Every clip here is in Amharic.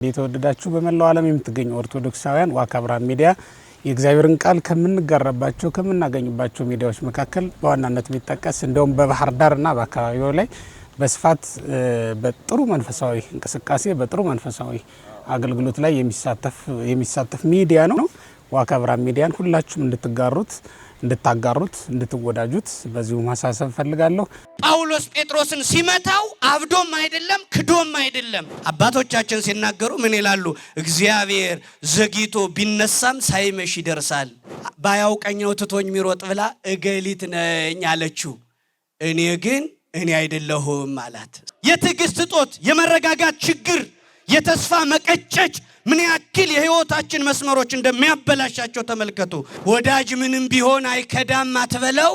የተወደዳችሁ በመላው ዓለም የምትገኙ ኦርቶዶክሳውያን ዋካ ብርሃን ሚዲያ የእግዚአብሔርን ቃል ከምናገኝባቸው ሚዲያዎች መካከል በዋናነት የሚጠቀስ እንደውም በባህር ዳርና በአካባቢው ላይ በስፋት በጥሩ መንፈሳዊ እንቅስቃሴ በጥሩ መንፈሳዊ አገልግሎት ላይ የሚሳተፍ ሚዲያ ነው። ዋካ ብርሃን ሚዲያን ሁላችሁም እንድታጋሩት እንድትወዳጁት በዚሁ ማሳሰብ ፈልጋለሁ። ጳውሎስ ጴጥሮስን ሲመታው አብዶም አይደለም ክዶም አይደለም። አባቶቻችን ሲናገሩ ምን ይላሉ? እግዚአብሔር ዘግይቶ ቢነሳም ሳይመሽ ይደርሳል። ባያውቀኝ ነው ትቶኝ ሚሮጥ ብላ እገሊት ነኝ አለችው። እኔ አይደለሁም አላት። የትዕግስት እጦት፣ የመረጋጋት ችግር፣ የተስፋ መቀጨጭ ምን ያክል የህይወታችን መስመሮች እንደሚያበላሻቸው ተመልከቱ። ወዳጅ ምንም ቢሆን አይከዳም አትበለው፣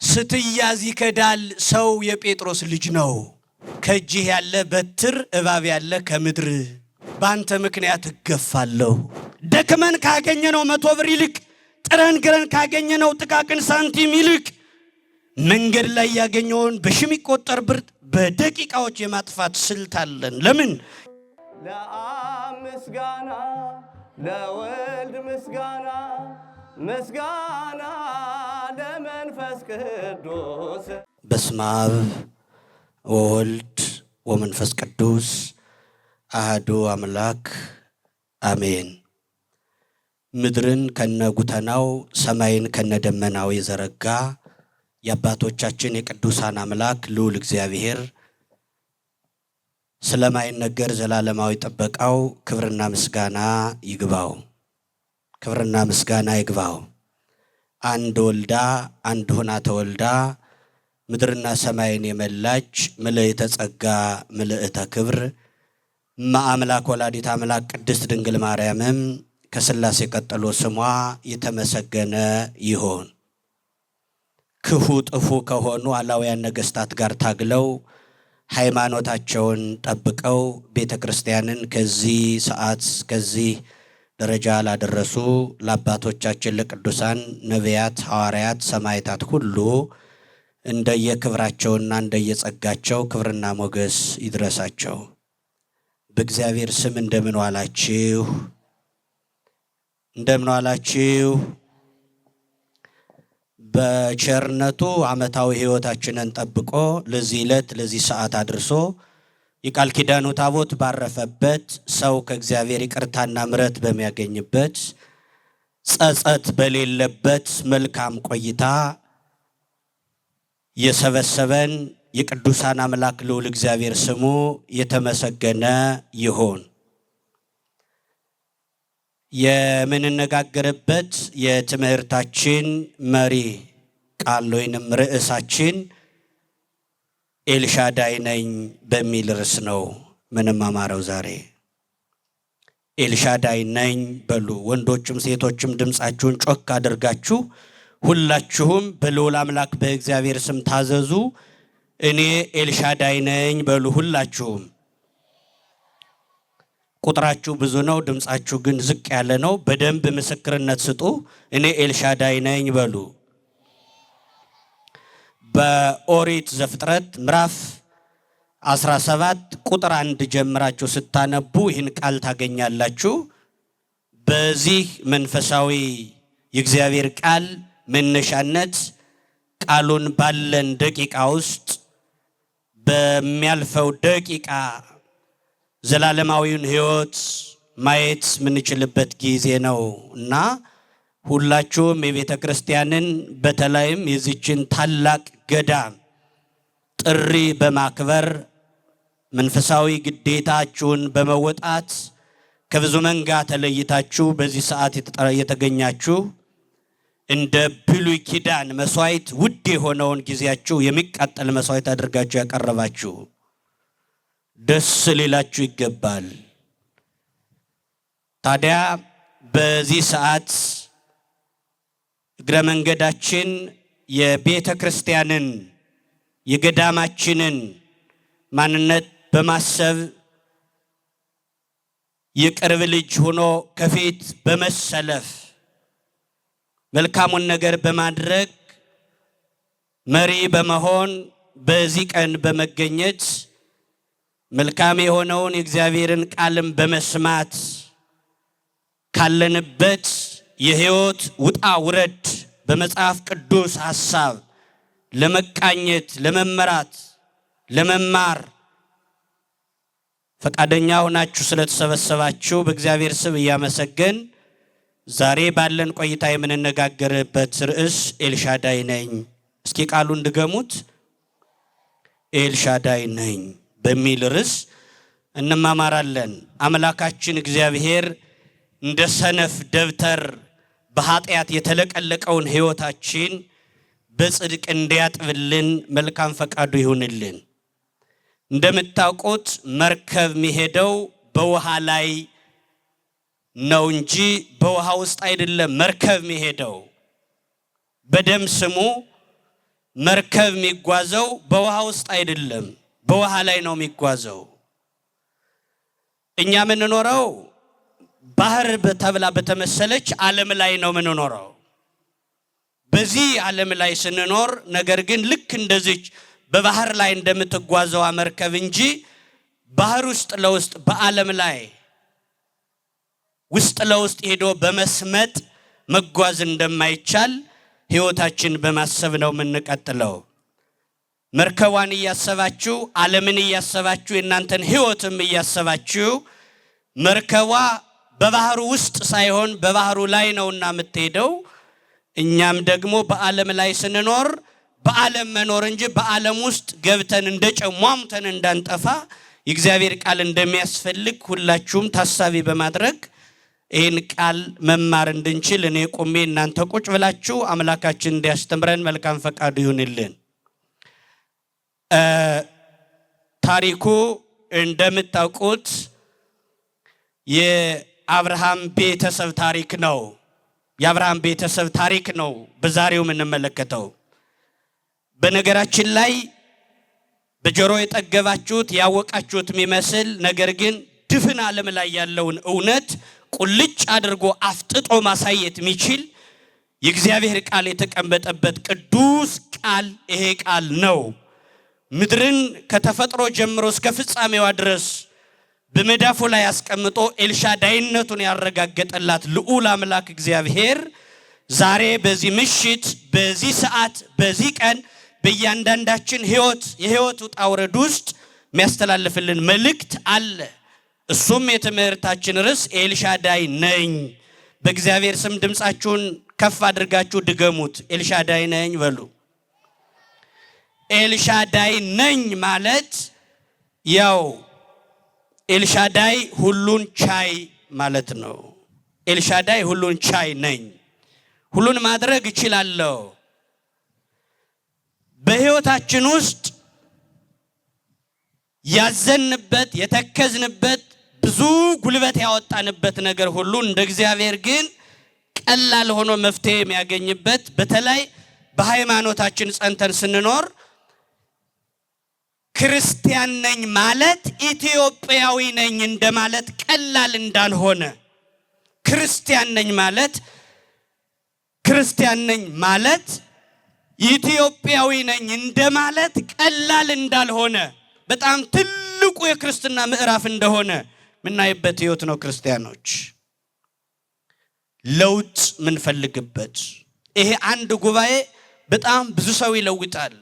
ስትያዝ ይከዳል። ሰው የጴጥሮስ ልጅ ነው። ከእጅህ ያለ በትር እባብ ያለ ከምድር ባንተ ምክንያት እገፋለሁ። ደክመን ካገኘነው 100 ብር ይልቅ ጥረን ግረን ካገኘነው ጥቃቅን ሳንቲም ይልቅ መንገድ ላይ ያገኘውን በሺህ የሚቆጠር ብር በደቂቃዎች የማጥፋት ስልት አለን። ለምን? ለአብ ምስጋና ለወልድ ምስጋና ምስጋና ለመንፈስ ቅዱስ። በስመ አብ ወወልድ ወመንፈስ ቅዱስ አሐዱ አምላክ አሜን። ምድርን ከነጉተናው ሰማይን ከነደመናው የዘረጋ የአባቶቻችን የቅዱሳን አምላክ ልዑል እግዚአብሔር ስለማይነገር ዘላለማዊ ጥበቃው ክብርና ምስጋና ይግባው። አንድ ወልዳ አንድ ሆና ተወልዳ ምድርና ሰማይን የመላች ምልዕተ ጸጋ ምልዕተ ክብር እመአምላክ ወላዲተ አምላክ ቅድስት ድንግል ማርያምም ከሥላሴ ቀጥሎ ስሟ የተመሰገነ ይሁን። ክፉ ጥፉ ከሆኑ አላውያን ነገሥታት ጋር ታግለው ሃይማኖታቸውን ጠብቀው ቤተ ክርስቲያንን ከዚህ ሰዓት ከዚህ ደረጃ ላደረሱ ለአባቶቻችን ለቅዱሳን ነቢያት፣ ሐዋርያት፣ ሰማዕታት ሁሉ እንደየክብራቸውና እንደየጸጋቸው ክብርና ሞገስ ይድረሳቸው። በእግዚአብሔር ስም እንደምን ዋላችሁ? በቸርነቱ ዓመታዊ ሕይወታችንን ጠብቆ ለዚህ ዕለት ለዚህ ሰዓት አድርሶ የቃል ኪዳኑ ታቦት ባረፈበት ሰው ከእግዚአብሔር ይቅርታና ምሕረት በሚያገኝበት ጸጸት በሌለበት መልካም ቆይታ የሰበሰበን የቅዱሳን አምላክ ልዑል እግዚአብሔር ስሙ የተመሰገነ ይሁን። የምንነጋገርበት የትምህርታችን መሪ ቃል ወይንም ርዕሳችን ኤልሻዳይ ነኝ በሚል ርዕስ ነው ምንማማረው ዛሬ። ኤልሻዳይ ነኝ በሉ። ወንዶችም ሴቶችም ድምፃችሁን ጮክ አድርጋችሁ ሁላችሁም በልዑል አምላክ በእግዚአብሔር ስም ታዘዙ። እኔ ኤልሻዳይ ነኝ በሉ ሁላችሁም። ቁጥራችሁ ብዙ ነው፣ ድምፃችሁ ግን ዝቅ ያለ ነው። በደንብ ምስክርነት ስጡ። እኔ ኤልሻዳይ ነኝ በሉ። በኦሪት ዘፍጥረት ምዕራፍ 17 ቁጥር 1 ጀምራችሁ ስታነቡ ይህን ቃል ታገኛላችሁ። በዚህ መንፈሳዊ የእግዚአብሔር ቃል መነሻነት ቃሉን ባለን ደቂቃ ውስጥ በሚያልፈው ደቂቃ ዘላለማዊውን ሕይወት ማየት ምንችልበት ጊዜ ነው እና ሁላችሁም የቤተ ክርስቲያንን በተለይም የዚችን ታላቅ ገዳም ጥሪ በማክበር መንፈሳዊ ግዴታችሁን በመወጣት ከብዙ መንጋ ተለይታችሁ በዚህ ሰዓት የተገኛችሁ እንደ ብሉይ ኪዳን መስዋዕት ውድ የሆነውን ጊዜያችሁ የሚቃጠል መስዋዕት አድርጋችሁ ያቀረባችሁ ደስ ሊላችሁ ይገባል። ታዲያ በዚህ ሰዓት እግረ መንገዳችን የቤተ ክርስቲያንን የገዳማችንን ማንነት በማሰብ የቅርብ ልጅ ሆኖ ከፊት በመሰለፍ መልካሙን ነገር በማድረግ መሪ በመሆን በዚህ ቀን በመገኘት መልካም የሆነውን የእግዚአብሔርን ቃልም በመስማት ካለንበት የሕይወት ውጣ ውረድ በመጽሐፍ ቅዱስ ሐሳብ ለመቃኘት ለመመራት ለመማር ፈቃደኛ ሆናችሁ ስለተሰበሰባችሁ በእግዚአብሔር ስም እያመሰገን ዛሬ ባለን ቆይታ የምንነጋገርበት ርዕስ ኤልሻዳይ ነኝ። እስኪ ቃሉን ድገሙት። ኤልሻዳይ ነኝ በሚል ርዕስ እንማማራለን። አምላካችን እግዚአብሔር እንደ ሰነፍ ደብተር በኃጢአት የተለቀለቀውን ሕይወታችን በጽድቅ እንዲያጥብልን መልካም ፈቃዱ ይሁንልን። እንደምታውቁት መርከብ የሚሄደው በውሃ ላይ ነው እንጂ በውሃ ውስጥ አይደለም። መርከብ የሚሄደው በደም ስሙ መርከብ የሚጓዘው በውሃ ውስጥ አይደለም፣ በውሃ ላይ ነው የሚጓዘው። እኛ የምንኖረው ባህር ተብላ በተመሰለች ዓለም ላይ ነው የምንኖረው። በዚህ ዓለም ላይ ስንኖር ነገር ግን ልክ እንደዚች በባህር ላይ እንደምትጓዘው መርከብ እንጂ ባህር ውስጥ ለውስጥ በዓለም ላይ ውስጥ ለውስጥ ሄዶ በመስመጥ መጓዝ እንደማይቻል ሕይወታችን በማሰብ ነው የምንቀጥለው። መርከቧን እያሰባችሁ ዓለምን እያሰባችሁ የእናንተን ሕይወትም እያሰባችሁ መርከቧ በባህሩ ውስጥ ሳይሆን በባህሩ ላይ ነውና የምትሄደው። እኛም ደግሞ በዓለም ላይ ስንኖር በዓለም መኖር እንጂ በዓለም ውስጥ ገብተን እንደጨሟምተን እንዳንጠፋ የእግዚአብሔር ቃል እንደሚያስፈልግ ሁላችሁም ታሳቢ በማድረግ ይህን ቃል መማር እንድንችል እኔ ቆሜ እናንተ ቁጭ ብላችሁ አምላካችን እንዲያስተምረን መልካም ፈቃዱ ይሁንልን። ታሪኩ እንደምታውቁት የአብርሃም ቤተሰብ ታሪክ ነው። የአብርሃም ቤተሰብ ታሪክ ነው በዛሬው የምንመለከተው። በነገራችን ላይ በጆሮ የጠገባችሁት ያወቃችሁት የሚመስል ነገር ግን ድፍን ዓለም ላይ ያለውን እውነት ቁልጭ አድርጎ አፍጥጦ ማሳየት የሚችል የእግዚአብሔር ቃል የተቀመጠበት ቅዱስ ቃል ይሄ ቃል ነው። ምድርን ከተፈጥሮ ጀምሮ እስከ ፍጻሜዋ ድረስ በመዳፉ ላይ አስቀምጦ ኤልሻዳይነቱን ያረጋገጠላት ልዑል አምላክ እግዚአብሔር ዛሬ በዚህ ምሽት በዚህ ሰዓት በዚህ ቀን በእያንዳንዳችን የሕይወት ውጣ ውረድ ውስጥ የሚያስተላልፍልን መልእክት አለ። እሱም የትምህርታችን ርዕስ ኤልሻዳይ ነኝ። በእግዚአብሔር ስም ድምፃችሁን ከፍ አድርጋችሁ ድገሙት። ኤልሻዳይ ነኝ በሉ። ኤልሻዳይ ነኝ ማለት ያው ኤልሻዳይ ሁሉን ቻይ ማለት ነው። ኤልሻዳይ ሁሉን ቻይ ነኝ፣ ሁሉን ማድረግ እችላለሁ። በሕይወታችን ውስጥ ያዘንበት የተከዝንበት ብዙ ጉልበት ያወጣንበት ነገር ሁሉ እንደ እግዚአብሔር ግን ቀላል ሆኖ መፍትሄ የሚያገኝበት በተለይ በሃይማኖታችን ጸንተን ስንኖር ክርስቲያን ነኝ ማለት ኢትዮጵያዊ ነኝ እንደማለት ቀላል እንዳልሆነ፣ ክርስቲያን ነኝ ማለት ኢትዮጵያዊ ነኝ እንደማለት ቀላል እንዳልሆነ በጣም ትልቁ የክርስትና ምዕራፍ እንደሆነ ምናይበት ሕይወት ነው። ክርስቲያኖች ለውጥ ምንፈልግበት ይሄ አንድ ጉባኤ በጣም ብዙ ሰው ይለውጣል።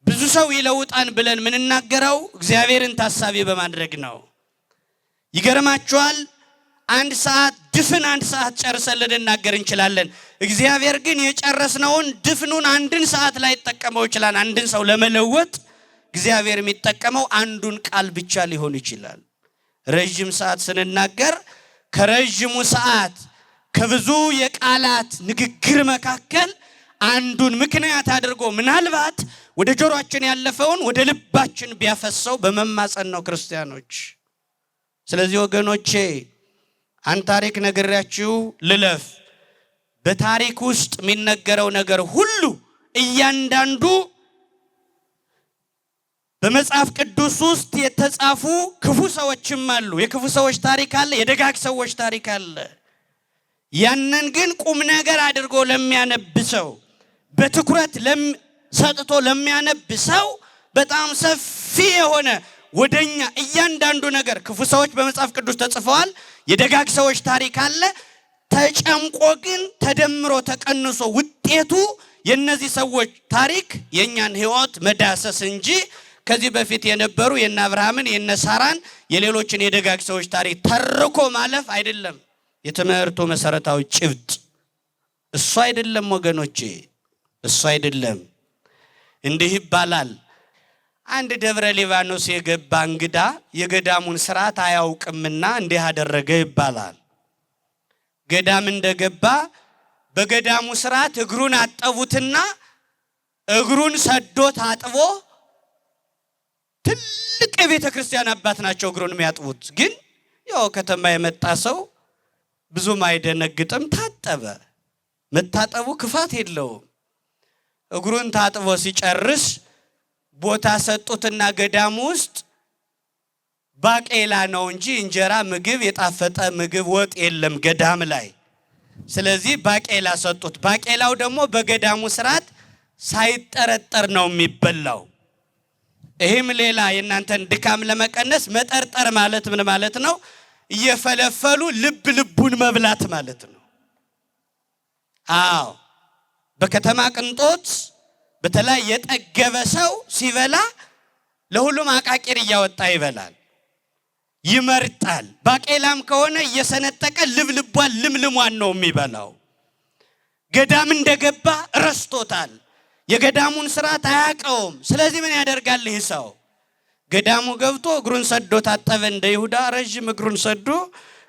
ብዙ ሰው ይለውጣን ብለን ምንናገረው እግዚአብሔርን ታሳቢ በማድረግ ነው። ይገርማችኋል፣ አንድ ሰዓት ጨርሰን ልንናገር እንችላለን። እግዚአብሔር ግን የጨረስነውን ድፍኑን አንድን ሰዓት ላይ ይጠቀመው ይችላል። አንድን ሰው ለመለወጥ እግዚአብሔር የሚጠቀመው አንዱን ቃል ብቻ ሊሆን ይችላል። ረጅም ሰዓት ስንናገር ከረጅሙ ሰዓት ከብዙ የቃላት ንግግር መካከል አንዱን ምክንያት አድርጎ ምናልባት ወደ ጆሮአችን ያለፈውን ወደ ልባችን ቢያፈሰው በመማጸን ነው ክርስቲያኖች። ስለዚህ ወገኖቼ አንድ ታሪክ ነግሬያችሁ ልለፍ። በታሪክ ውስጥ የሚነገረው ነገር ሁሉ እያንዳንዱ በመጽሐፍ ቅዱስ ውስጥ የተጻፉ ክፉ ሰዎችም አሉ። የክፉ ሰዎች ታሪክ አለ፣ የደጋግ ሰዎች ታሪክ አለ። ያንን ግን ቁም ነገር አድርጎ ለሚያነብሰው በትኩረት ሰጥቶ ለሚያነብሰው በጣም ሰፊ የሆነ ወደኛ እያንዳንዱ ነገር ክፉ ሰዎች በመጽሐፍ ቅዱስ ተጽፈዋል። የደጋግ ሰዎች ታሪክ አለ። ተጨምቆ ግን ተደምሮ ተቀንሶ ውጤቱ የነዚህ ሰዎች ታሪክ የኛን ህይወት መዳሰስ እንጂ ከዚህ በፊት የነበሩ የነ አብርሃምን የነ ሳራን የሌሎችን የደጋግ ሰዎች ታሪክ ተርኮ ማለፍ አይደለም። የትምህርቱ መሰረታዊ ጭብጥ እሱ አይደለም ወገኖቼ፣ እሱ አይደለም። እንዲህ ይባላል። አንድ ደብረ ሊባኖስ የገባ እንግዳ የገዳሙን ስርዓት አያውቅምና እንዲህ አደረገ ይባላል። ገዳም እንደገባ በገዳሙ ስርዓት እግሩን አጠቡትና እግሩን ሰዶ ታጥቦ ትልቅ የቤተ ክርስቲያን አባት ናቸው እግሩን የሚያጥቡት። ግን ያው ከተማ የመጣ ሰው ብዙም አይደነግጥም። ታጠበ። መታጠቡ ክፋት የለውም። እግሩን ታጥቦ ሲጨርስ ቦታ ሰጡትና ገዳሙ ውስጥ ባቄላ ነው እንጂ እንጀራ ምግብ የጣፈጠ ምግብ ወጥ የለም ገዳም ላይ። ስለዚህ ባቄላ ሰጡት። ባቄላው ደግሞ በገዳሙ ስርዓት ሳይጠረጠር ነው የሚበላው። ይህም ሌላ የእናንተን ድካም ለመቀነስ መጠርጠር ማለት ምን ማለት ነው? እየፈለፈሉ ልብ ልቡን መብላት ማለት ነው። አዎ በከተማ ቅንጦት በተለይ የጠገበ ሰው ሲበላ ለሁሉም አቃቂር እያወጣ ይበላል፣ ይመርጣል። ባቄላም ከሆነ እየሰነጠቀ ልብልቧን ልምልሟን ነው የሚበላው። ገዳም እንደገባ ረስቶታል። የገዳሙን ስርዓት አያውቀውም። ስለዚህ ምን ያደርጋል ይህ ሰው? ገዳሙ ገብቶ እግሩን ሰዶ ታጠበ። እንደ ይሁዳ ረጅም እግሩን ሰዶ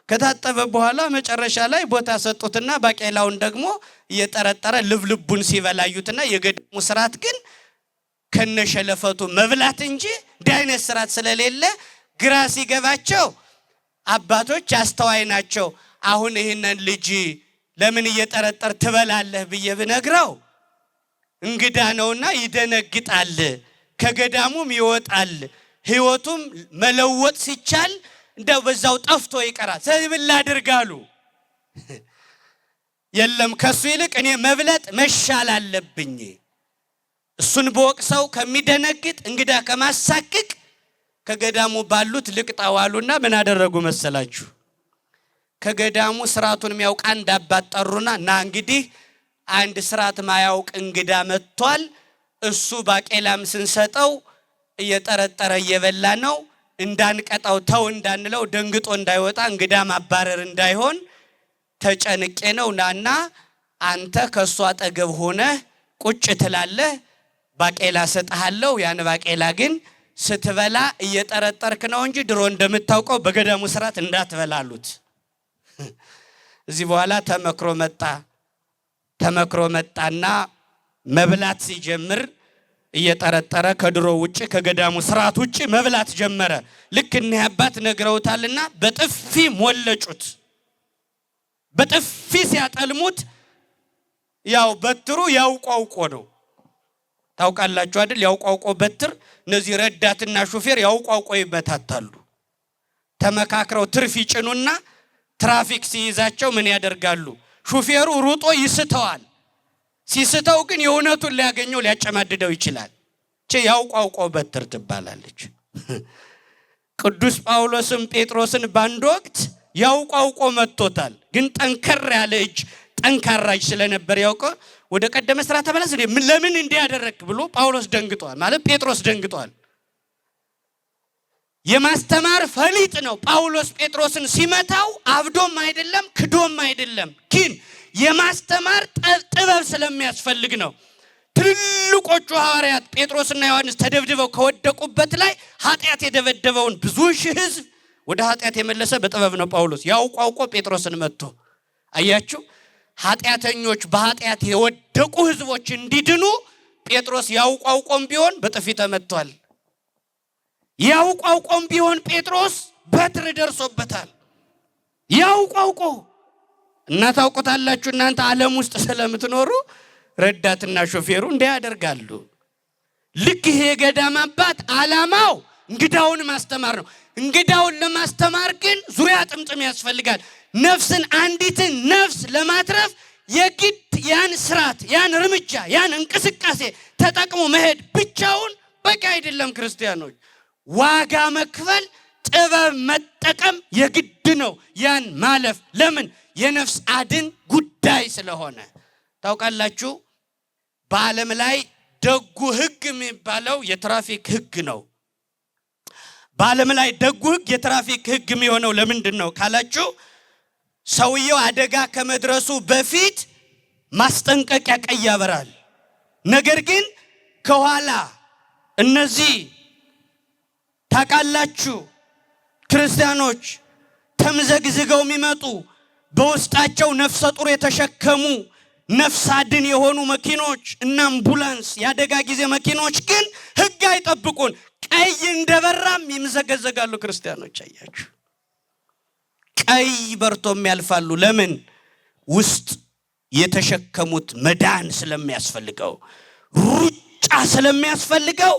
ከታጠበ በኋላ መጨረሻ ላይ ቦታ ሰጡትና ባቄላውን ደግሞ እየጠረጠረ ልብልቡን ሲበላዩትና የገዳሙ ስርዓት ግን ከነሸለፈቱ መብላት እንጂ እንዲህ አይነት ስርዓት ስለሌለ ግራ ሲገባቸው አባቶች አስተዋይ ናቸው። አሁን ይህንን ልጅ ለምን እየጠረጠር ትበላለህ ብዬ ብነግረው እንግዳ ነውና ይደነግጣል፣ ከገዳሙም ይወጣል። ህይወቱም መለወጥ ሲቻል እንደው በዛው ጠፍቶ ይቀራል። ስለዚህ ምን ላድርጋሉ? የለም ከሱ ይልቅ እኔ መብለጥ መሻል አለብኝ። እሱን በወቅሰው ከሚደነግጥ እንግዳ ከማሳቅቅ ከገዳሙ ባሉት ልቅጣዋሉና ምን አደረጉ መሰላችሁ? ከገዳሙ ስርዓቱን የሚያውቅ አንድ አባት ጠሩና ና እንግዲህ አንድ ስርዓት ማያውቅ እንግዳ መጥቷል። እሱ ባቄላም ስንሰጠው እየጠረጠረ እየበላ ነው። እንዳንቀጣው ተው እንዳንለው ደንግጦ እንዳይወጣ እንግዳ ማባረር እንዳይሆን ተጨንቄ ነው። ናና አንተ ከሱ አጠገብ ሆነ ቁጭ ትላለህ፣ ባቄላ ሰጣሃለው። ያን ባቄላ ግን ስትበላ እየጠረጠርክ ነው እንጂ ድሮ እንደምታውቀው በገዳሙ ስርዓት እንዳትበላሉት። እዚህ በኋላ ተመክሮ መጣና መብላት ሲጀምር እየጠረጠረ ከድሮ ውጪ ከገዳሙ ስርዓት ውጪ መብላት ጀመረ። ልክ እነዚህ አባት ነግረውታልና በጥፊ ሞለጩት። በጥፊ ሲያጠልሙት ያው በትሩ ያውቋውቆ ነው። ታውቃላችሁ አይደል? ያውቋውቆ በትር እነዚህ ረዳትና ሹፌር ያውቋውቆ ይበታታሉ። ተመካክረው ትርፍ ይጭኑና ትራፊክ ሲይዛቸው ምን ያደርጋሉ? ሹፌሩ ሩጦ ይስተዋል። ሲስተው ግን የእውነቱን ሊያገኘው ሊያጨማድደው ይችላል። ያውቋውቆ በትር ትባላለች። ቅዱስ ጳውሎስም ጴጥሮስን ባንድ ወቅት ያውቋውቆ መጥቶታል። ግን ጠንከር ያለ እጅ ጠንካራ እጅ ስለነበር ያውቀው ወደ ቀደመ ስራ ተመለስ። ለምን እንዲህ ያደረክ ብሎ ጳውሎስ ደንግጧል፣ ማለት ጴጥሮስ ደንግጧል። የማስተማር ፈሊጥ ነው። ጳውሎስ ጴጥሮስን ሲመታው አብዶም አይደለም ክዶም አይደለም፣ ግን የማስተማር ጥበብ ስለሚያስፈልግ ነው። ትልልቆቹ ሐዋርያት ጴጥሮስና ዮሐንስ ተደብድበው ከወደቁበት ላይ ኃጢአት የደበደበውን ብዙ ሺህ ሕዝብ ወደ ኃጢአት የመለሰ በጥበብ ነው ጳውሎስ። ያውቋውቆ ጴጥሮስን መጥቶ አያችሁ፣ ኃጢአተኞች በኃጢአት የወደቁ ሕዝቦች እንዲድኑ ጴጥሮስ ያውቋውቆም ቢሆን በጥፊ ተመቷል። ያውቋውቆም ቢሆን ጴጥሮስ በትር ደርሶበታል። ያውቋውቆ እና ታውቁታላችሁ እናንተ ዓለም ውስጥ ስለምትኖሩ ረዳትና ሾፌሩ እንዲህ ያደርጋሉ። ልክ ይሄ ገዳም አባት ዓላማው እንግዳውን ማስተማር ነው። እንግዳውን ለማስተማር ግን ዙሪያ ጥምጥም ያስፈልጋል። ነፍስን አንዲትን ነፍስ ለማትረፍ የግድ ያን ስርዓት ያን እርምጃ ያን እንቅስቃሴ ተጠቅሞ መሄድ ብቻውን በቂ አይደለም። ክርስቲያኖች ዋጋ መክፈል፣ ጥበብ መጠቀም የግድ ነው። ያን ማለፍ ለምን? የነፍስ አድን ጉዳይ ስለሆነ። ታውቃላችሁ በዓለም ላይ ደጉ ሕግ የሚባለው የትራፊክ ሕግ ነው። በዓለም ላይ ደጉ ሕግ የትራፊክ ሕግ የሚሆነው ለምንድን ነው ካላችሁ ሰውየው አደጋ ከመድረሱ በፊት ማስጠንቀቂያ ቀይ ያበራል። ነገር ግን ከኋላ እነዚህ ታውቃላችሁ ክርስቲያኖች ተምዘግዝገው የሚመጡ በውስጣቸው ነፍሰ ጡር የተሸከሙ ነፍስ አድን የሆኑ መኪኖች እና አምቡላንስ የአደጋ ጊዜ መኪኖች ግን ሕግ አይጠብቁን። ቀይ እንደበራም ይምዘገዘጋሉ። ክርስቲያኖች አያችሁ ቀይ በርቶም ያልፋሉ። ለምን? ውስጥ የተሸከሙት መዳን ስለሚያስፈልገው፣ ሩጫ ስለሚያስፈልገው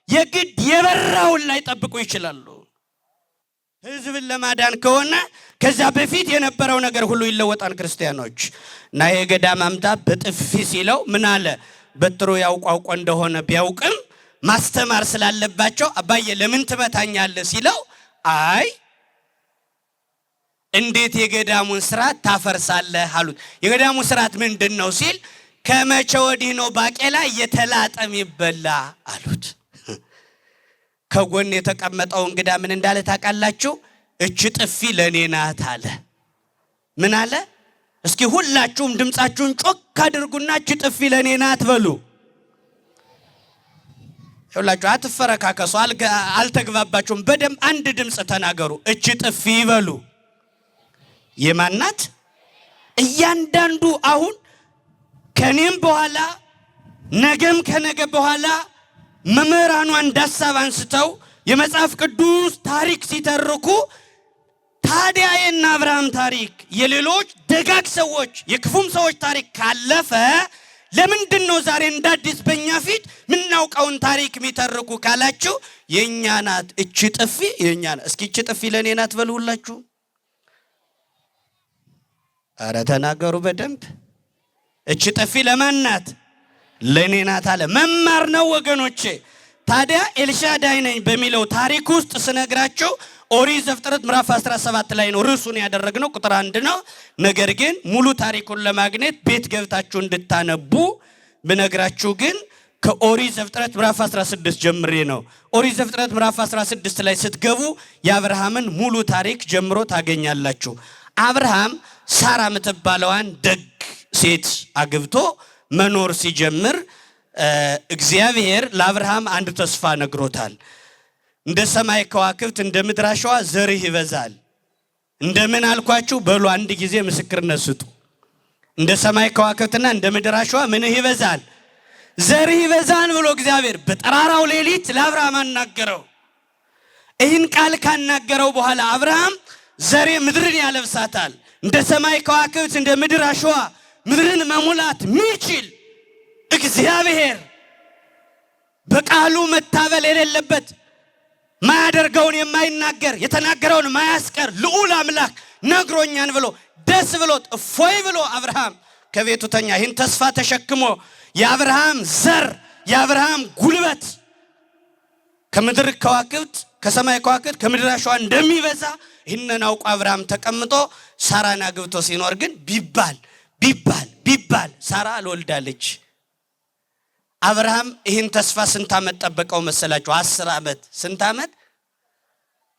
የግድ የበራውን ላይ ጠብቁ ይችላሉ። ሕዝብን ለማዳን ከሆነ ከዛ በፊት የነበረው ነገር ሁሉ ይለወጣል። ክርስቲያኖች እና የገዳም አምጣ በጥፊ ሲለው ምን አለ? በትሮ ያውቋውቆ እንደሆነ ቢያውቅም ማስተማር ስላለባቸው አባዬ ለምን ትመታኛለህ ሲለው አይ እንዴት የገዳሙን ስርዓት ታፈርሳለህ አሉት። የገዳሙ ስርዓት ምንድን ነው ሲል ከመቼ ወዲህ ነው ባቄላ እየተላጠ የሚበላ አሉት። ከጎን የተቀመጠው እንግዳ ምን እንዳለ ታውቃላችሁ? እች ጥፊ ለኔ ናት አለ። ምን አለ? እስኪ ሁላችሁም ድምጻችሁን ጮክ አድርጉና እች ጥፊ ለኔ ናት በሉ። ሁላችሁ አትፈረካከሱ፣ አልተግባባችሁም። በደም አንድ ድምጽ ተናገሩ። እች ጥፊ በሉ። የማን ናት? እያንዳንዱ አሁን ከኔም በኋላ ነገም ከነገ በኋላ መምህራኑ አንድ ሐሳብ አንስተው የመጽሐፍ ቅዱስ ታሪክ ሲተርኩ ታዲያ የእነ አብርሃም ታሪክ የሌሎች ደጋግ ሰዎች የክፉም ሰዎች ታሪክ ካለፈ ለምንድን ነው ዛሬ እንደ አዲስ በእኛ ፊት ምናውቀውን ታሪክ የሚተርኩ ካላችሁ የእኛ ናት እቺ ጥፊ የእኛ ናት። እስኪ እቺ ጥፊ ለእኔ ናት በሉ ሁላችሁ። ኧረ ተናገሩ በደንብ። እቺ ጥፊ ለማን ናት? ለእኔ ናት አለ። መማር ነው ወገኖቼ። ታዲያ ኤልሻዳይ ነኝ በሚለው ታሪክ ውስጥ ስነግራችሁ ኦሪት ዘፍጥረት ምዕራፍ 17 ላይ ነው ርዕሱን ያደረግነው፣ ቁጥር 1 ነው። ነገር ግን ሙሉ ታሪኩን ለማግኘት ቤት ገብታችሁ እንድታነቡ ብነግራችሁ ግን ከኦሪት ዘፍጥረት ምዕራፍ 16 ጀምሬ ነው። ኦሪት ዘፍጥረት ምዕራፍ 16 ላይ ስትገቡ የአብርሃምን ሙሉ ታሪክ ጀምሮ ታገኛላችሁ። አብርሃም ሳራ የምትባለዋን ደግ ሴት አግብቶ መኖር ሲጀምር እግዚአብሔር ለአብርሃም አንድ ተስፋ ነግሮታል። እንደ ሰማይ ከዋክብት እንደ ምድር አሸዋ ዘርህ ይበዛል። እንደምን አልኳችሁ? በሉ አንድ ጊዜ ምስክርነት ስጡ። እንደ ሰማይ ከዋክብትና እንደ ምድር አሸዋ ምንህ ይበዛል? ዘርህ ይበዛል ብሎ እግዚአብሔር በጠራራው ሌሊት ለአብርሃም አናገረው። ይህን ቃል ካናገረው በኋላ አብርሃም ዘሬ ምድርን ያለብሳታል፣ እንደ ሰማይ ከዋክብት እንደ ምድር አሸዋ ምድርን መሙላት ሚችል እግዚአብሔር በቃሉ መታበል የሌለበት ማያደርገውን የማይናገር የተናገረውን ማያስቀር ልዑል አምላክ ነግሮኛን ብሎ ደስ ብሎት እፎይ ብሎ አብርሃም ከቤቱ ተኛ። ይህን ተስፋ ተሸክሞ የአብርሃም ዘር የአብርሃም ጉልበት ከምድር ከዋክብት ከሰማይ ከዋክብት ከምድር አሸዋ እንደሚበዛ ይህንን አውቆ አብርሃም ተቀምጦ ሳራን አግብቶ ሲኖር ግን ቢባል ሳራ አልወልዳለች። አብርሃም ይህን ተስፋ ስንት ዓመት ጠበቀው መሰላችሁ? 10 ዓመት። ስንት ዓመት?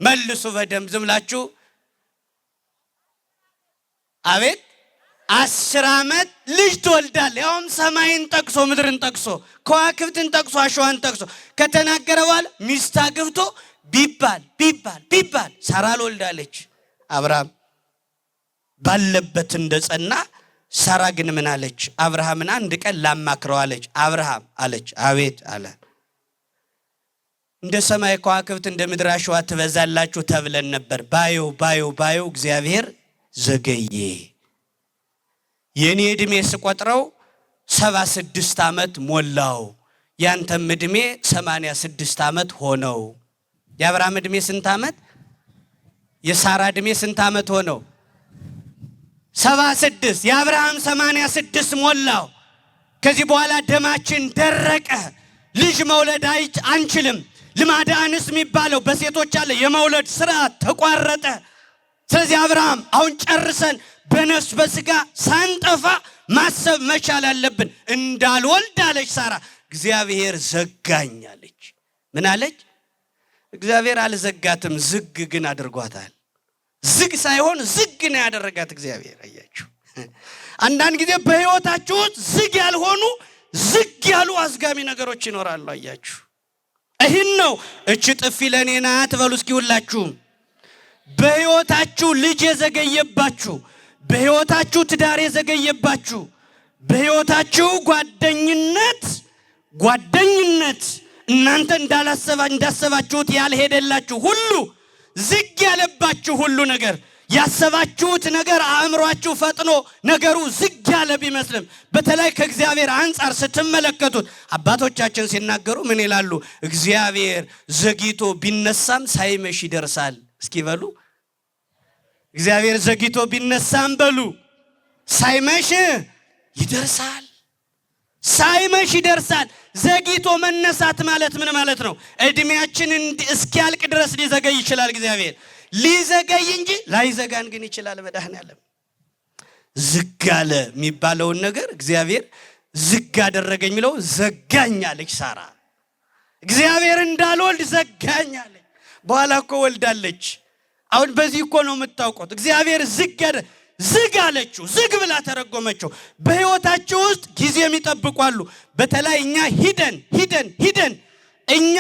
መልሱ በደም ዝምላችሁ። አቤት 10 ዓመት ልጅ ትወልዳል። ያውም ሰማይን ጠቅሶ ምድርን ጠቅሶ ከዋክብትን ጠቅሶ አሸዋን ጠቅሶ ከተናገረ በኋላ ሚስት አግብቶ ቢባል ሳራ አልወልዳለች። አብርሃም ባለበት እንደጸና ሳራ ግን ምን አለች? አብርሃምን አንድ ቀን ላማክረው አለች። አብርሃም አለች። አቤት አለ። እንደ ሰማይ ከዋክብት እንደ ምድር አሸዋ ትበዛላችሁ ተብለን ነበር። ባዩ እግዚአብሔር ዘገየ። የኔ ዕድሜ ስቆጥረው 76 ዓመት ሞላው፣ ያንተም ዕድሜ 86 ዓመት ሆነው። የአብርሃም ዕድሜ ስንት ዓመት? የሳራ ዕድሜ ስንት ዓመት ሆነው? 76። የአብርሃም 86 ሞላው። ከዚህ በኋላ ደማችን ደረቀ፣ ልጅ መውለድ አንችልም፣ ልማደ አንስ የሚባለው በሴቶች ያለ የመውለድ ስርዓት ተቋረጠ። ስለዚህ አብርሃም አሁን ጨርሰን በነፍስ በስጋ ሳንጠፋ ማሰብ መቻል አለብን። እንዳልወልድ አለች ሳራ። እግዚአብሔር ዘጋኝ አለች። ምን አለች? እግዚአብሔር አልዘጋትም፣ ዝግ ግን አድርጓታል። ዝግ ሳይሆን ዝግ ነው ያደረጋት እግዚአብሔር። አያችሁ፣ አንዳንድ ጊዜ በህይወታችሁ ውስጥ ዝግ ያልሆኑ ዝግ ያሉ አዝጋሚ ነገሮች ይኖራሉ። አያችሁ፣ ይህን ነው እቺ ጥፊ ለኔ ናት በሉ እስኪ ሁላችሁም። በህይወታችሁ ልጅ የዘገየባችሁ፣ በህይወታችሁ ትዳር የዘገየባችሁ፣ በህይወታችሁ ጓደኝነት እናንተ እንዳሰባችሁት ያልሄደላችሁ ሁሉ፣ ዝግ ያለባችሁ ሁሉ ነገር፣ ያሰባችሁት ነገር አእምሯችሁ ፈጥኖ ነገሩ ዝግ ያለ ቢመስልም በተለይ ከእግዚአብሔር አንጻር ስትመለከቱት አባቶቻችን ሲናገሩ ምን ይላሉ? እግዚአብሔር ዘግይቶ ቢነሳም ሳይመሽ ይደርሳል። እስኪ በሉ እግዚአብሔር ዘግይቶ ቢነሳም በሉ ሳይመሽ ይደርሳል። ሳይመሽ ይደርሳል። ዘግይቶ መነሳት ማለት ምን ማለት ነው? እድሜያችን እስኪያልቅ ድረስ ሊዘገይ ይችላል። እግዚአብሔር ሊዘገይ እንጂ ላይዘጋን ግን ይችላል። መድኃኔዓለም ዝግ አለ የሚባለውን ነገር እግዚአብሔር ዝግ አደረገኝ የሚለው ዘጋኝ አለች ሳራ። እግዚአብሔር እንዳልወልድ ዘጋኝ አለች። በኋላ እኮ ወልዳለች። አሁን በዚህ እኮ ነው የምታውቁት። እግዚአብሔር ዝግ አለችው፣ ዝግ ብላ ተረጎመችው። በህይወታቸው ውስጥ ጊዜ የሚጠብቋሉ። በተለይ እኛ ሂደን እኛ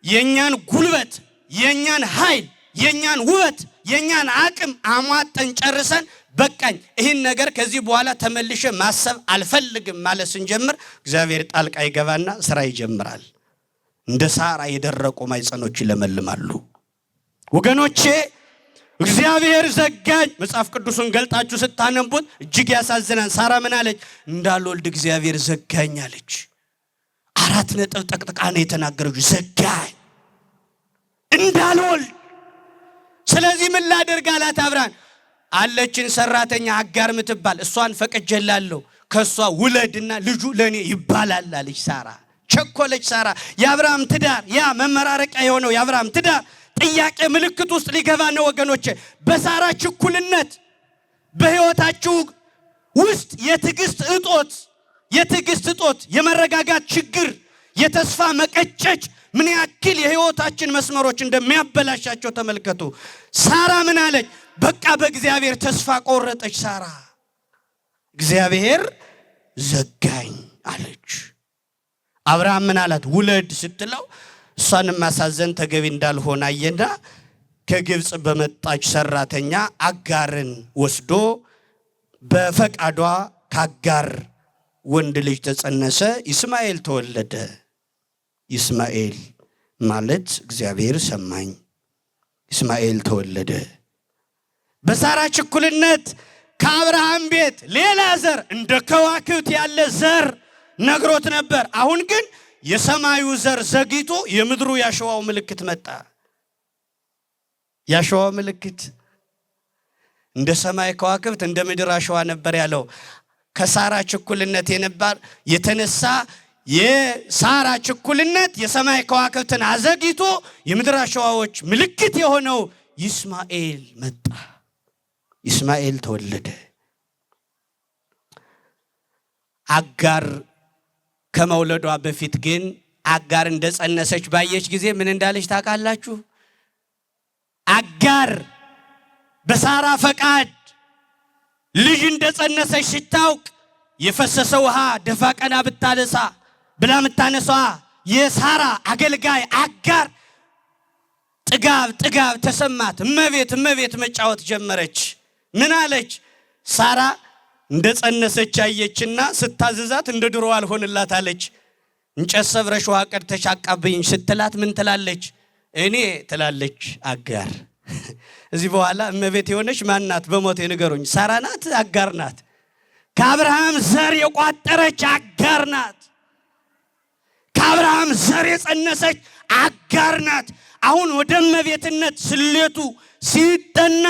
የኛን ጉልበት፣ የኛን ኃይል፣ የኛን ውበት፣ የኛን አቅም አሟጠን ጨርሰን በቃኝ ይህን ነገር ከዚህ በኋላ ተመልሼ ማሰብ አልፈልግም ማለት ስንጀምር እግዚአብሔር ጣልቃ ይገባና ስራ ይጀምራል። እንደ ሳራ የደረቁ ማይጸኖች ይለመልማሉ። ወገኖቼ እግዚአብሔር ዘጋኝ። መጽሐፍ ቅዱስን ገልጣችሁ ስታነቡት እጅግ ያሳዝናል። ሳራ ምን አለች? እንዳልወልድ እግዚአብሔር ዘጋኝ አለች። 4 ነጥብ ጠቅጥቃ ነው የተናገረችው። ዘጋኝ እንዳልወልድ። ስለዚህ ምን ላድርግ አላት አብርሃም። አለችን ሰራተኛ አጋር ምትባል እሷን ፈቅጄላለሁ፣ ከሷ ውለድና ልጁ ለኔ ይባላል አለች ሳራ። ቸኮለች ሳራ። የአብርሃም ትዳር ያ መመራረቂያ የሆነው የአብርሃም ትዳር ጥያቄ ምልክት ውስጥ ሊገባ ነው ወገኖቼ። በሳራ ችኩልነት በህይወታችሁ ውስጥ የትዕግስት እጦት፣ የመረጋጋት ችግር፣ የተስፋ መቀጨጭ ምን ያክል የህይወታችን መስመሮች እንደሚያበላሻቸው ተመልከቱ። ሳራ ምን አለች? በቃ በእግዚአብሔር ተስፋ ቆረጠች ሳራ። እግዚአብሔር ዘጋኝ አለች። አብርሃም ምን አላት? ውለድ ስትለው እሷን ማሳዘን ተገቢ እንዳልሆነ አየና ከግብጽ በመጣች ሰራተኛ አጋርን ወስዶ በፈቃዷ ከአጋር ወንድ ልጅ ተጸነሰ፣ ይስማኤል ተወለደ። ይስማኤል ማለት እግዚአብሔር ሰማኝ፣ ይስማኤል ተወለደ። በሳራ ችኩልነት ከአብርሃም ቤት ሌላ ዘር እንደ ከዋክብት ያለ ዘር ነግሮት ነበር። አሁን ግን የሰማዩ ዘር ዘግይቶ የምድሩ ያሸዋው ምልክት መጣ። ያሸዋው ምልክት እንደ ሰማይ ከዋክብት እንደ ምድር አሸዋ ነበር ያለው። ከሳራ ችኩልነት የተነሳ የሳራ ችኩልነት የሰማይ ከዋክብትን አዘግይቶ የምድር አሸዋዎች ምልክት የሆነው ይስማኤል መጣ። ይስማኤል ተወለደ። አጋር ከመውለዷ በፊት ግን አጋር እንደጸነሰች ባየች ጊዜ ምን እንዳለች ታውቃላችሁ? አጋር በሳራ ፈቃድ ልጅ እንደጸነሰች ሲታውቅ የፈሰሰ ውሃ ደፋ ቀና ብታለሳ ብላ ምታነሳ የሳራ አገልጋይ አጋር ጥጋብ ተሰማት። እመቤት መጫወት ጀመረች። ምን አለች? ሳራ እንደጸነሰች አየችና ስታዘዛት እንደ ድሮ አልሆንላት አለች። እንጨት ሰብረሽ ውሃ ቀድተሽ አቃብኝ ስትላት ምን ትላለች? እኔ ትላለች አጋር። እዚህ በኋላ እመቤት የሆነች ማናት? በሞቴ ንገሩኝ። ሳራ ናት? አጋር ናት? ከአብርሃም ዘር የቋጠረች አጋር ናት። ከአብርሃም ዘር የጸነሰች አጋር ናት። አሁን ወደ እመቤትነት ስሌቱ ሲጠና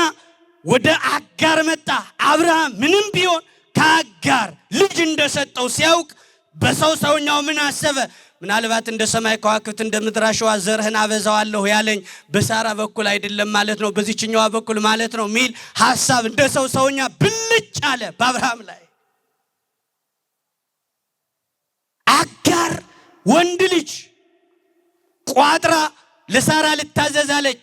ወደ አጋር መጣ። አብርሃም ምንም ቢሆን ከአጋር ልጅ እንደሰጠው ሲያውቅ በሰውኛው ምን አሰበ? ምናልባት እንደ ሰማይ ከዋክብት እንደ ምድር አሸዋ ዘርህን አበዛዋለሁ ያለኝ በሳራ በኩል አይደለም ማለት ነው፣ በዚህኛዋ በኩል ማለት ነው ሚል ሐሳብ እንደ ሰውኛ ብልጭ አለ በአብርሃም ላይ። አጋር ወንድ ልጅ ቋጥራ ለሳራ ልታዘዛለች።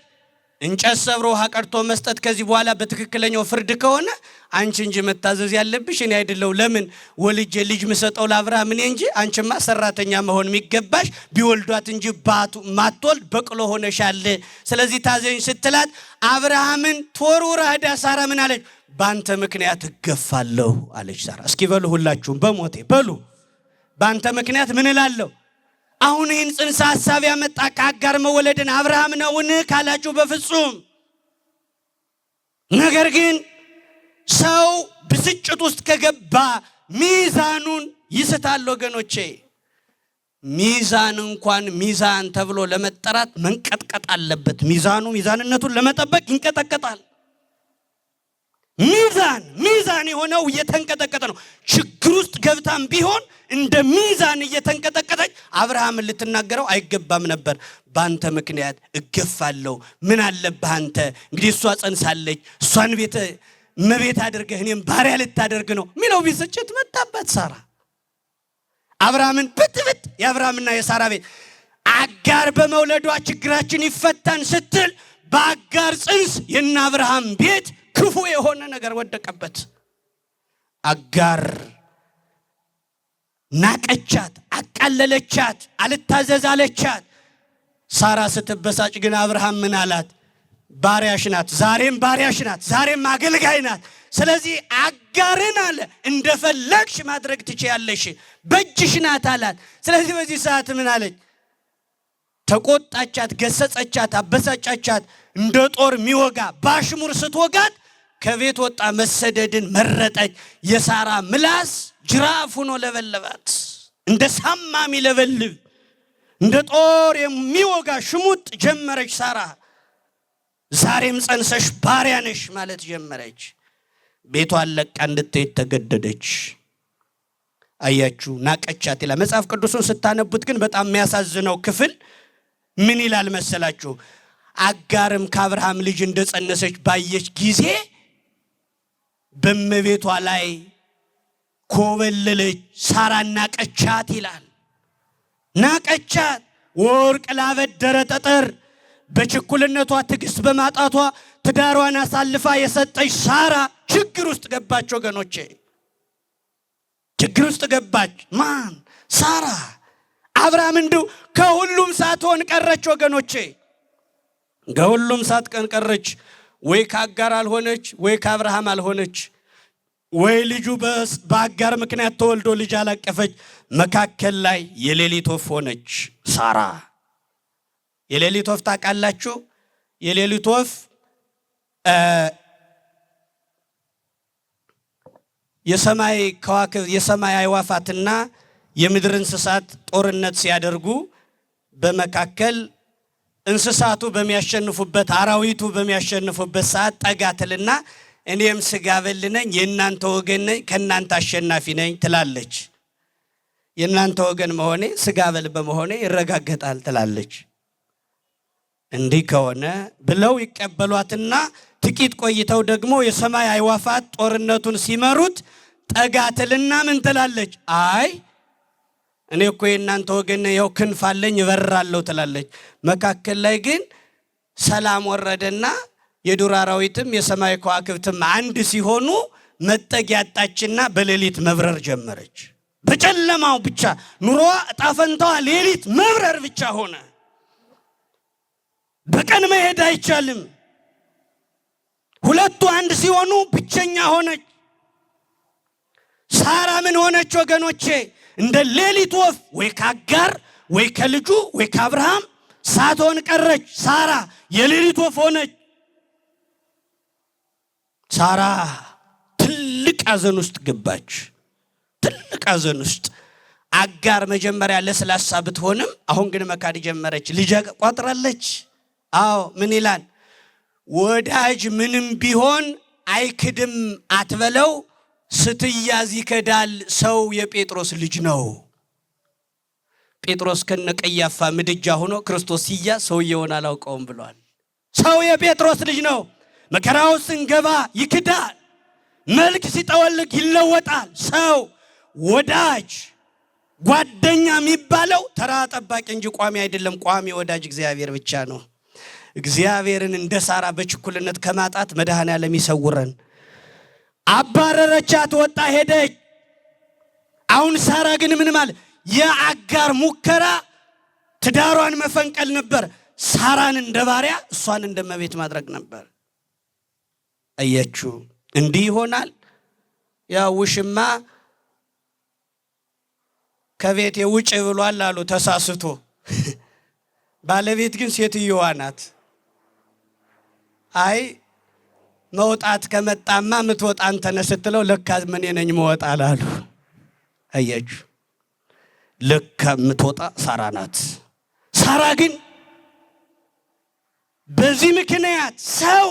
እንጨት ሰብሮ ውሃ ቀድቶ መስጠት ከዚህ በኋላ በትክክለኛው ፍርድ ከሆነ አንቺ እንጂ መታዘዝ ያለብሽ እኔ አይደለው። ለምን ወልጄ ልጅ ምሰጠው ለአብርሃም እኔ እንጂ አንቺማ ሰራተኛ መሆን የሚገባሽ ቢወልዷት እንጂ ማትወልድ በቅሎ ሆነሻል። ስለዚህ ታዘኝ ስትላት አብርሃምን ተወርውራ ሄዳ ሳራ ምን አለች? ባንተ ምክንያት እገፋለሁ አለች ሳራ። እስኪ በሉ ሁላችሁም በሞቴ በሉ ባንተ ምክንያት ምን እላለሁ? አሁን ይህን ጽንሰ ሐሳብ ያመጣ ከአጋር መወለድን አብርሃም ነውን ካላችሁ በፍጹም። ነገር ግን ሰው ብስጭት ውስጥ ከገባ ሚዛኑን ይስታል ወገኖቼ። ሚዛን እንኳን ሚዛን ተብሎ ለመጠራት መንቀጥቀጥ አለበት። ሚዛንነቱን ለመጠበቅ ይንቀጠቀጣል። ሚዛን የሆነው እየተንቀጠቀጠ ነው። ችግር ውስጥ ገብታም ቢሆን እንደ ሚዛን እየተንቀጠቀጠች አብርሃምን ልትናገረው አይገባም ነበር። ባንተ ምክንያት እገፋለሁ፣ ምን አለብህ አንተ? እንግዲህ እሷ ጸንሳለች፣ እሷን እመቤት አድርገህ እኔም ባሪያ ልታደርግ ነው ሚለው ቢስጭት መጣበት ሳራ። አብርሃምን ብጥብጥ የአብርሃምና የሳራ ቤት። አጋር በመውለዷ ችግራችን ይፈታን ስትል በአጋር ጽንስ የእነ አብርሃም ቤት ክፉ የሆነ ነገር ወደቀበት። አጋር ናቀቻት፣ አቃለለቻት፣ አልታዘዛለቻት። ሳራ ስትበሳጭ ግን አብርሃም ምን አላት? ባሪያሽ ናት፣ ዛሬም ባሪያሽ ናት፣ ዛሬም አገልጋይ ናት። ስለዚህ አጋርን አለ እንደፈለግሽ ማድረግ ትችያለሽ፣ በእጅሽ ናት አላት። ስለዚህ በዚህ ሰዓት ምን አለች? ተቆጣቻት፣ ገሰጸቻት፣ አበሳጫቻት። እንደ ጦር የሚወጋ ባሽሙር ስትወጋት ከቤት ወጣ፣ መሰደድን መረጠች። የሳራ ምላስ ጅራፍ ሆኖ ለበለባት፣ እንደ ሳማ የሚለበልብ እንደ ጦር የሚወጋ ሽሙጥ ጀመረች ሳራ። ዛሬም ጸንሰሽ ባሪያ ነሽ ማለት ጀመረች። ቤቷን ለቃ እንድትሄድ ተገደደች። አያችሁ፣ ናቀቻት ይላል መጽሐፍ ቅዱስን ስታነቡት። ግን በጣም የሚያሳዝነው ክፍል ምን ይላል መሰላችሁ? አጋርም ከአብርሃም ልጅ እንደጸነሰች ባየች ጊዜ በመቤቷ ላይ ኮበለለች። ሳራ ናቀቻት ይላል። ናቀቻት። ወርቅ ላበደረ ጠጠር በችኩልነቷ ትዕግስት በማጣቷ ትዳሯን አሳልፋ የሰጠች ሳራ ችግር ውስጥ ገባች ወገኖቼ። ችግር ውስጥ ገባች። ማን? ሳራ። አብርሃም እንዲሁ ከሁሉም ሳትሆን ቀረች ወገኖቼ። ከሁሉም ሳትቀን ቀረች። ወይ ከአጋር አልሆነች፣ ወይ ከአብርሃም አልሆነች፣ ወይ ልጁ በአጋር ምክንያት ተወልዶ ልጅ አላቀፈች። መካከል ላይ የሌሊት ወፍ ሆነች ሳራ። የሌሊት ወፍ ታውቃላችሁ? የሌሊት ወፍ የሰማይ ከዋክብት የሰማይ አዕዋፋትና የምድር እንስሳት ጦርነት ሲያደርጉ በመካከል እንስሳቱ በሚያሸንፉበት አራዊቱ በሚያሸንፉበት ሰዓት ጠጋትልና እኔም ስጋ በል ነኝ፣ የእናንተ ወገን ነኝ፣ ከእናንተ አሸናፊ ነኝ ትላለች። የእናንተ ወገን መሆኔ ስጋ በል በመሆኔ ይረጋገጣል ትላለች። እንዲህ ከሆነ ብለው ይቀበሏትና ጥቂት ቆይተው ደግሞ የሰማይ አዕዋፋት ጦርነቱን ሲመሩት ጠጋትልና ምን ትላለች? አይ እኔ እኮ የእናንተ ወገን ያው ክንፍ አለኝ እበራለሁ ትላለች። መካከል ላይ ግን ሰላም ወረደና የዱር አራዊትም የሰማይ ከዋክብትም አንድ ሲሆኑ መጠጊያ አጣችና በሌሊት መብረር ጀመረች። በጨለማው ብቻ ኑሮዋ እጣፈንታዋ ሌሊት መብረር ብቻ ሆነ። በቀን መሄድ አይቻልም። ሁለቱ አንድ ሲሆኑ ብቸኛ ሆነች። ሳራ ምን ሆነች ወገኖቼ? እንደ ሌሊት ወፍ ወይ ከአጋር ወይ ከልጁ ወይ ከአብርሃም ሳትሆን ቀረች። ሳራ የሌሊት ወፍ ሆነች። ሳራ ትልቅ ሐዘን ውስጥ ገባች። ትልቅ ሐዘን ውስጥ። አጋር መጀመሪያ ለስላሳ ብትሆንም አሁን ግን መካድ ጀመረች። ልጅ ቆጥራለች። አዎ ምን ይላል? ወዳጅ ምንም ቢሆን አይክድም አትበለው፣ ስትያዝ ይከዳል ሰው የጴጥሮስ ልጅ ነው። ጴጥሮስ ከነቀያፋ ምድጃ ሆኖ ክርስቶስ ሲያዝ ሰውየውን አላውቀውም ብሏል። ሰው የጴጥሮስ ልጅ ነው። መከራው ስንገባ ይክዳል፣ መልክ ሲጠወልግ ይለወጣል። ሰው ወዳጅ ጓደኛ የሚባለው ተራ ጠባቂ እንጂ ቋሚ አይደለም። ቋሚ ወዳጅ እግዚአብሔር ብቻ ነው። እግዚአብሔርን እንደ ሳራ በችኩልነት ከማጣት መድኃኔዓለም ይሰውረን። አባረረቻት፣ ወጣ ሄደች። አሁን ሳራ ግን ምን ማለት የአጋር ሙከራ ትዳሯን መፈንቀል ነበር። ሳራን እንደ ባሪያ እሷን እንደ እመቤት ማድረግ ነበር። አያችሁ እንዲህ ይሆናል። ያ ውሽማ ከቤት ውጭ ብሏል አሉ ተሳስቶ። ባለቤት ግን ሴትየዋ ናት። አይ መውጣት ከመጣማ ምትወጣ አንተ ነህ ስትለው ለካ ምን ነኝ መወጣ አላሉ። አያችሁ ለካ ምትወጣ ሳራ ናት። ሳራ ግን በዚህ ምክንያት ሰው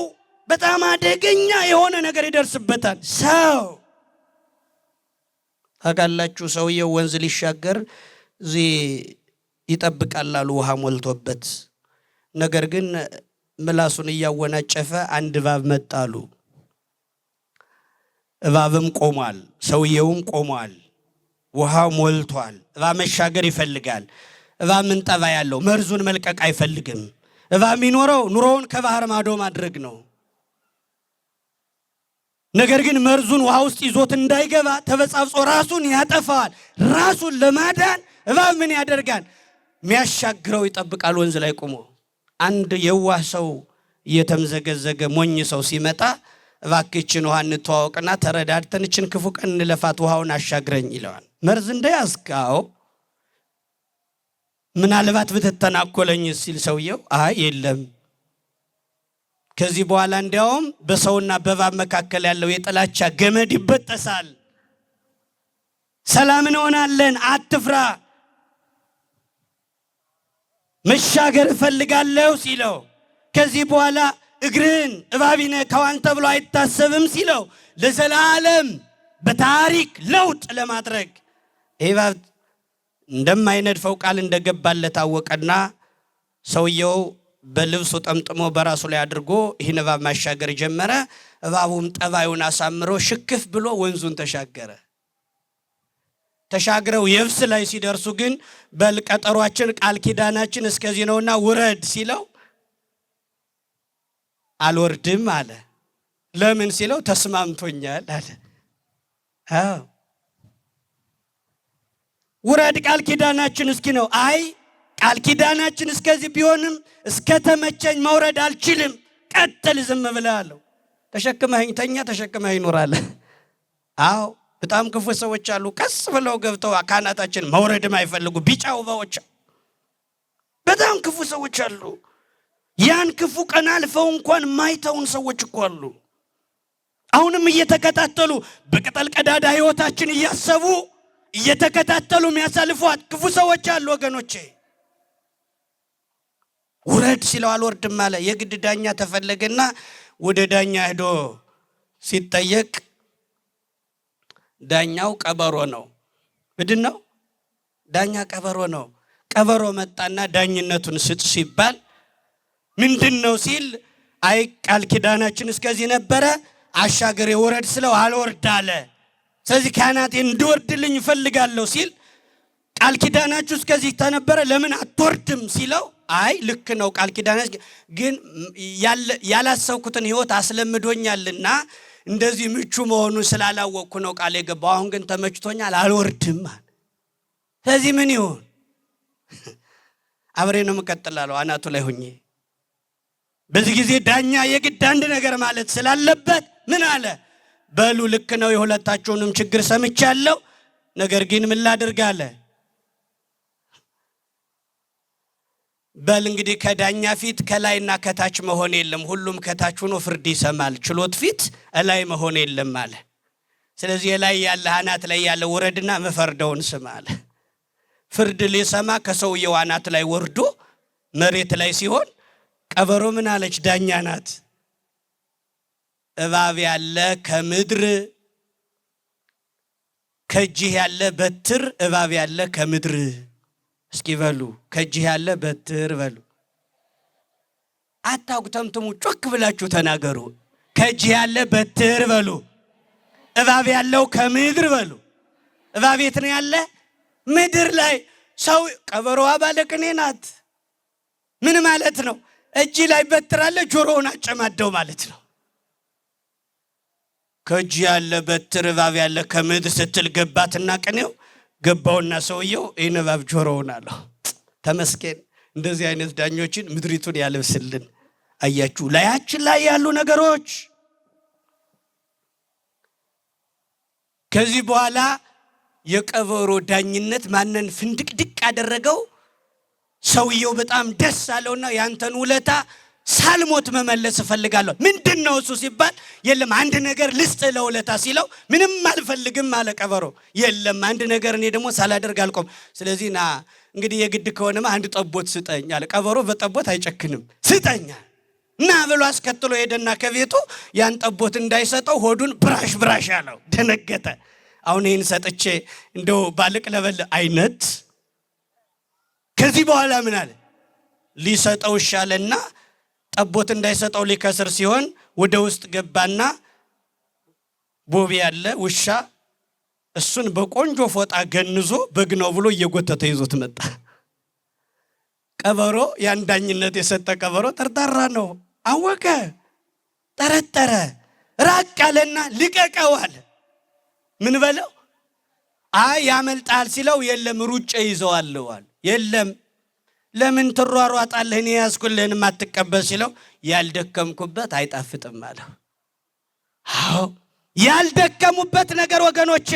በጣም አደገኛ የሆነ ነገር ይደርስበታል። ሰው ታውቃላችሁ፣ ሰውየው ወንዝ ሊሻገር እዚህ ይጠብቃል አሉ ውሃ ሞልቶበት። ነገር ግን ምላሱን እያወናጨፈ አንድ እባብ መጣሉ። እባብም ቆሟል፣ ሰውየውም ቆሟል። ውሃው ሞልቷል። እባብ መሻገር ይፈልጋል። እባብ ምን ጠባይ ያለው? መርዙን መልቀቅ አይፈልግም። እባብ የሚኖረው ኑሮውን ከባህር ማዶ ማድረግ ነው። ነገር ግን መርዙን ውሃ ውስጥ ይዞት እንዳይገባ ተበጻጽኦ ራሱን ያጠፋዋል። ራሱን ለማዳን እባብ ምን ያደርጋል? የሚያሻግረው ይጠብቃል ወንዝ ላይ ቆሞ። አንድ የዋህ ሰው እየተምዘገዘገ ሞኝ ሰው ሲመጣ እባክችን ውሃ እንተዋወቅና ተረዳድተን እችን ክፉ ቀን እንለፋት ውሃውን አሻግረኝ ይለዋል። መርዝ እንደያዝካው ምናልባት ብትተናኮለኝ ሲል ሰውየው አይ የለም ከዚህ በኋላ እንዲያውም በሰውና በእባብ መካከል ያለው የጥላቻ ገመድ ይበጠሳል፣ ሰላም እንሆናለን፣ አትፍራ፣ መሻገር እፈልጋለሁ ሲለው ከዚህ በኋላ እግርን እባብ ይነካዋል ተብሎ አይታሰብም ሲለው ለዘላለም በታሪክ ለውጥ ለማድረግ እባብ እንደማይነድፈው ቃል እንደገባለት አወቀና ሰውየው በልብሱ ጠምጥሞ በራሱ ላይ አድርጎ ይህን እባብ ማሻገር ጀመረ። እባቡም ጠባዩን አሳምሮ ሽክፍ ብሎ ወንዙን ተሻገረ። ተሻግረው የብስ ላይ ሲደርሱ ግን በልቀጠሯችን ቃል ኪዳናችን እስከዚህ ነውና ውረድ ሲለው አልወርድም አለ። ለምን ሲለው ተስማምቶኛል አለ። አዎ ውረድ ቃል ኪዳናችን እስኪ ነው። አይ ቃል ኪዳናችን እስከዚህ ቢሆንም እስከ ተመቸኝ መውረድ አልችልም፣ ቀጥል ዝም ብለህ አለው። ተሸክመኝ ተኛ፣ ተሸክመኝ ይኖራል። አዎ በጣም ክፉ ሰዎች አሉ። ቀስ ብለው ገብተው ካህናታችን መውረድም አይፈልጉ ቢጫ ውባዎች፣ በጣም ክፉ ሰዎች አሉ። ያን ክፉ ቀን አልፈው እንኳን ማይተውን ሰዎች እኮ አሉ። አሁንም እየተከታተሉ በቅጠል ቀዳዳ ህይወታችን እያሰቡ እየተከታተሉ የሚያሳልፏት ክፉ ሰዎች አሉ ወገኖቼ። ውረድ ሲለው አልወርድም አለ። የግድ ዳኛ ተፈለገና ወደ ዳኛ ሄዶ ሲጠየቅ ዳኛው ቀበሮ ነው። ምንድን ነው? ዳኛ ቀበሮ ነው። ቀበሮ መጣና ዳኝነቱን ስጥ ሲባል ምንድን ነው ሲል አይ ቃል ኪዳናችን እስከዚህ ነበረ፣ አሻገሬ ውረድ ስለው አልወርድ አለ። ስለዚህ ካህናቴ እንድወርድልኝ እፈልጋለሁ ሲል ቃል ኪዳናችሁ እስከዚህ ተነበረ ለምን አትወርድም ሲለው አይ ልክ ነው ቃል ኪዳናችሁ ግን ያላሰብኩትን ህይወት አስለምዶኛልና እንደዚህ ምቹ መሆኑን ስላላወቅኩ ነው ቃል የገባው። አሁን ግን ተመችቶኛል አልወርድም አለ። ስለዚህ ምን ይሆን? አብሬ ነው የምቀጥላለው አናቱ ላይ ሆኜ። በዚህ ጊዜ ዳኛ የግድ አንድ ነገር ማለት ስላለበት ምን አለ? በሉ ልክ ነው የሁለታችሁንም ችግር ሰምቻለሁ፣ ነገር ግን ምን ላድርግ አለ። በል እንግዲህ ከዳኛ ፊት ከላይና ከታች መሆን የለም፣ ሁሉም ከታች ሆኖ ፍርድ ይሰማል። ችሎት ፊት ላይ መሆን የለም አለ። ስለዚህ ላይ ያለ አናት ላይ ያለ ወረድና መፈርደውን ስማ አለ። ፍርድ ሊሰማ ከሰውየው አናት ላይ ወርዶ መሬት ላይ ሲሆን ቀበሮ ምን አለች? ዳኛ ናት። እባብ ያለ ከምድር ከእጅህ ያለ በትር እባብ ያለ ከምድር እስኪ በሉ ከእጅህ ያለ በትር በሉ። አታጉተምትሙ፣ ጮክ ብላችሁ ተናገሩ። ከእጅህ ያለ በትር በሉ። እባብ ያለው ከምድር በሉ። እባብ የት ነው ያለ? ምድር ላይ። ሰው ቀበሮዋ ባለቅኔ ናት። ምን ማለት ነው? እጅ ላይ በትር አለ፣ ጆሮውን አጨማደው ማለት ነው። ከእጅ ያለ በትር እባብ ያለ ከምድር ስትል ገባትና ቅኔው ገባውና ሰውየው ይህን እባብ ጆሮውን አለው። ተመስገን። እንደዚህ አይነት ዳኞችን ምድሪቱን ያለብስልን። አያችሁ ላያችን ላይ ያሉ ነገሮች። ከዚህ በኋላ የቀበሮ ዳኝነት ማንን ፍንድቅድቅ አደረገው? ሰውየው በጣም ደስ አለውና ያንተን ውለታ ሳልሞት መመለስ እፈልጋለሁ። ምንድነው እሱ ሲባል የለም አንድ ነገር ልስጥ ለውለታ ሲለው ምንም አልፈልግም አለ ቀበሮ። የለም አንድ ነገር እኔ ደግሞ ሳላደርግ አልቆም። ስለዚህ ና እንግዲህ የግድ ከሆነማ አንድ ጠቦት ስጠኝ አለ። ቀበሮ በጠቦት አይጨክንም። ስጠኛ እና ብሎ አስከትሎ ሄደና ከቤቱ ያን ጠቦት እንዳይሰጠው ሆዱን ብራሽ አለው። ደነገጠ። አሁን ይህን ሰጥቼ እንደው ባልቅ ለበል አይነት። ከዚህ በኋላ ምን አለ? ሊሰጠው ሻለና ጠቦት እንዳይሰጠው ሊከስር ሲሆን ወደ ውስጥ ገባና ቦቢ ያለ ውሻ እሱን በቆንጆ ፎጣ ገንዞ በግነው ብሎ እየጎተተ ይዞት መጣ። ቀበሮ ያንዳኝነት የሰጠ ቀበሮ ጠርጣራ ነው። አወቀ፣ ጠረጠረ፣ ራቅ አለና ልቀቀው አለ። ምን በለው? አይ ያመልጣል ሲለው የለም ሩጬ ይዘዋለሁ አለ። የለም ለምን ትሯሯጣለህ? እኔ ያዝኩልህን ማትቀበል ሲለው ያልደከምኩበት አይጣፍጥም አለው። አዎ ያልደከሙበት ነገር ወገኖቼ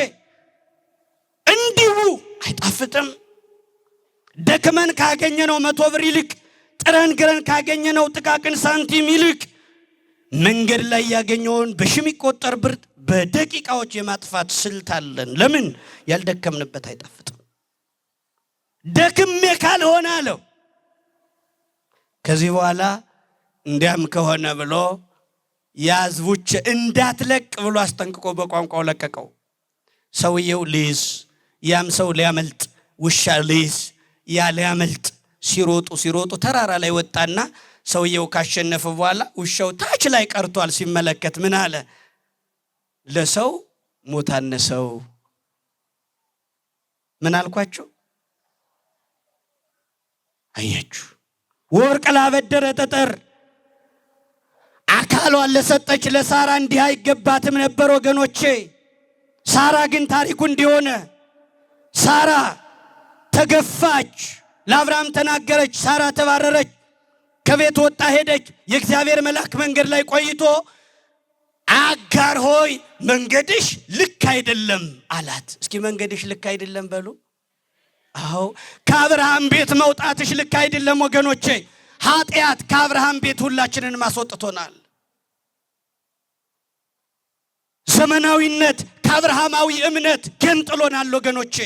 እንዲሁ አይጣፍጥም። ደክመን ካገኘነው 100 ብር ይልቅ ጥረን ግረን ካገኘነው ጥቃቅን ሳንቲም ይልቅ መንገድ ላይ ያገኘውን በሺህ የሚቆጠር ብር በደቂቃዎች የማጥፋት ስልት አለን። ለምን? ያልደከምንበት አይጣፍጥም። ደክሜ ካልሆነ አለው። ከዚህ በኋላ እንዲያም ከሆነ ብሎ ያዝቡች እንዳትለቅ ብሎ አስጠንቅቆ በቋንቋው ለቀቀው። ሰውየው ሊይዝ፣ ያም ሰው ሊያመልጥ፣ ውሻ ሊይዝ፣ ያ ሊያመልጥ ሲሮጡ ተራራ ላይ ወጣና ሰውየው ካሸነፈ በኋላ ውሻው ታች ላይ ቀርቷል። ሲመለከት ምን አለ? ለሰው ሞት አነሰው። ምን አልኳችሁ? አያችሁ ወርቅ ላበደረ ጠጠር አካሏን ለሰጠች ለሳራ እንዲህ አይገባትም ነበር ወገኖቼ። ሳራ ግን ታሪኩ እንዲሆነ ሳራ ተገፋች፣ ለአብርሃም ተናገረች፣ ሳራ ተባረረች፣ ከቤት ወጣ ሄደች። የእግዚአብሔር መልአክ መንገድ ላይ ቆይቶ አጋር ሆይ መንገድሽ ልክ አይደለም አላት። እስኪ መንገድሽ ልክ አይደለም በሉ። አዎ ከአብርሃም ቤት መውጣትሽ ልክ አይደለም ወገኖቼ። ኃጢአት ከአብርሃም ቤት ሁላችንን ማስወጥቶናል። ዘመናዊነት ከአብርሃማዊ እምነት ገንጥሎናል ወገኖቼ።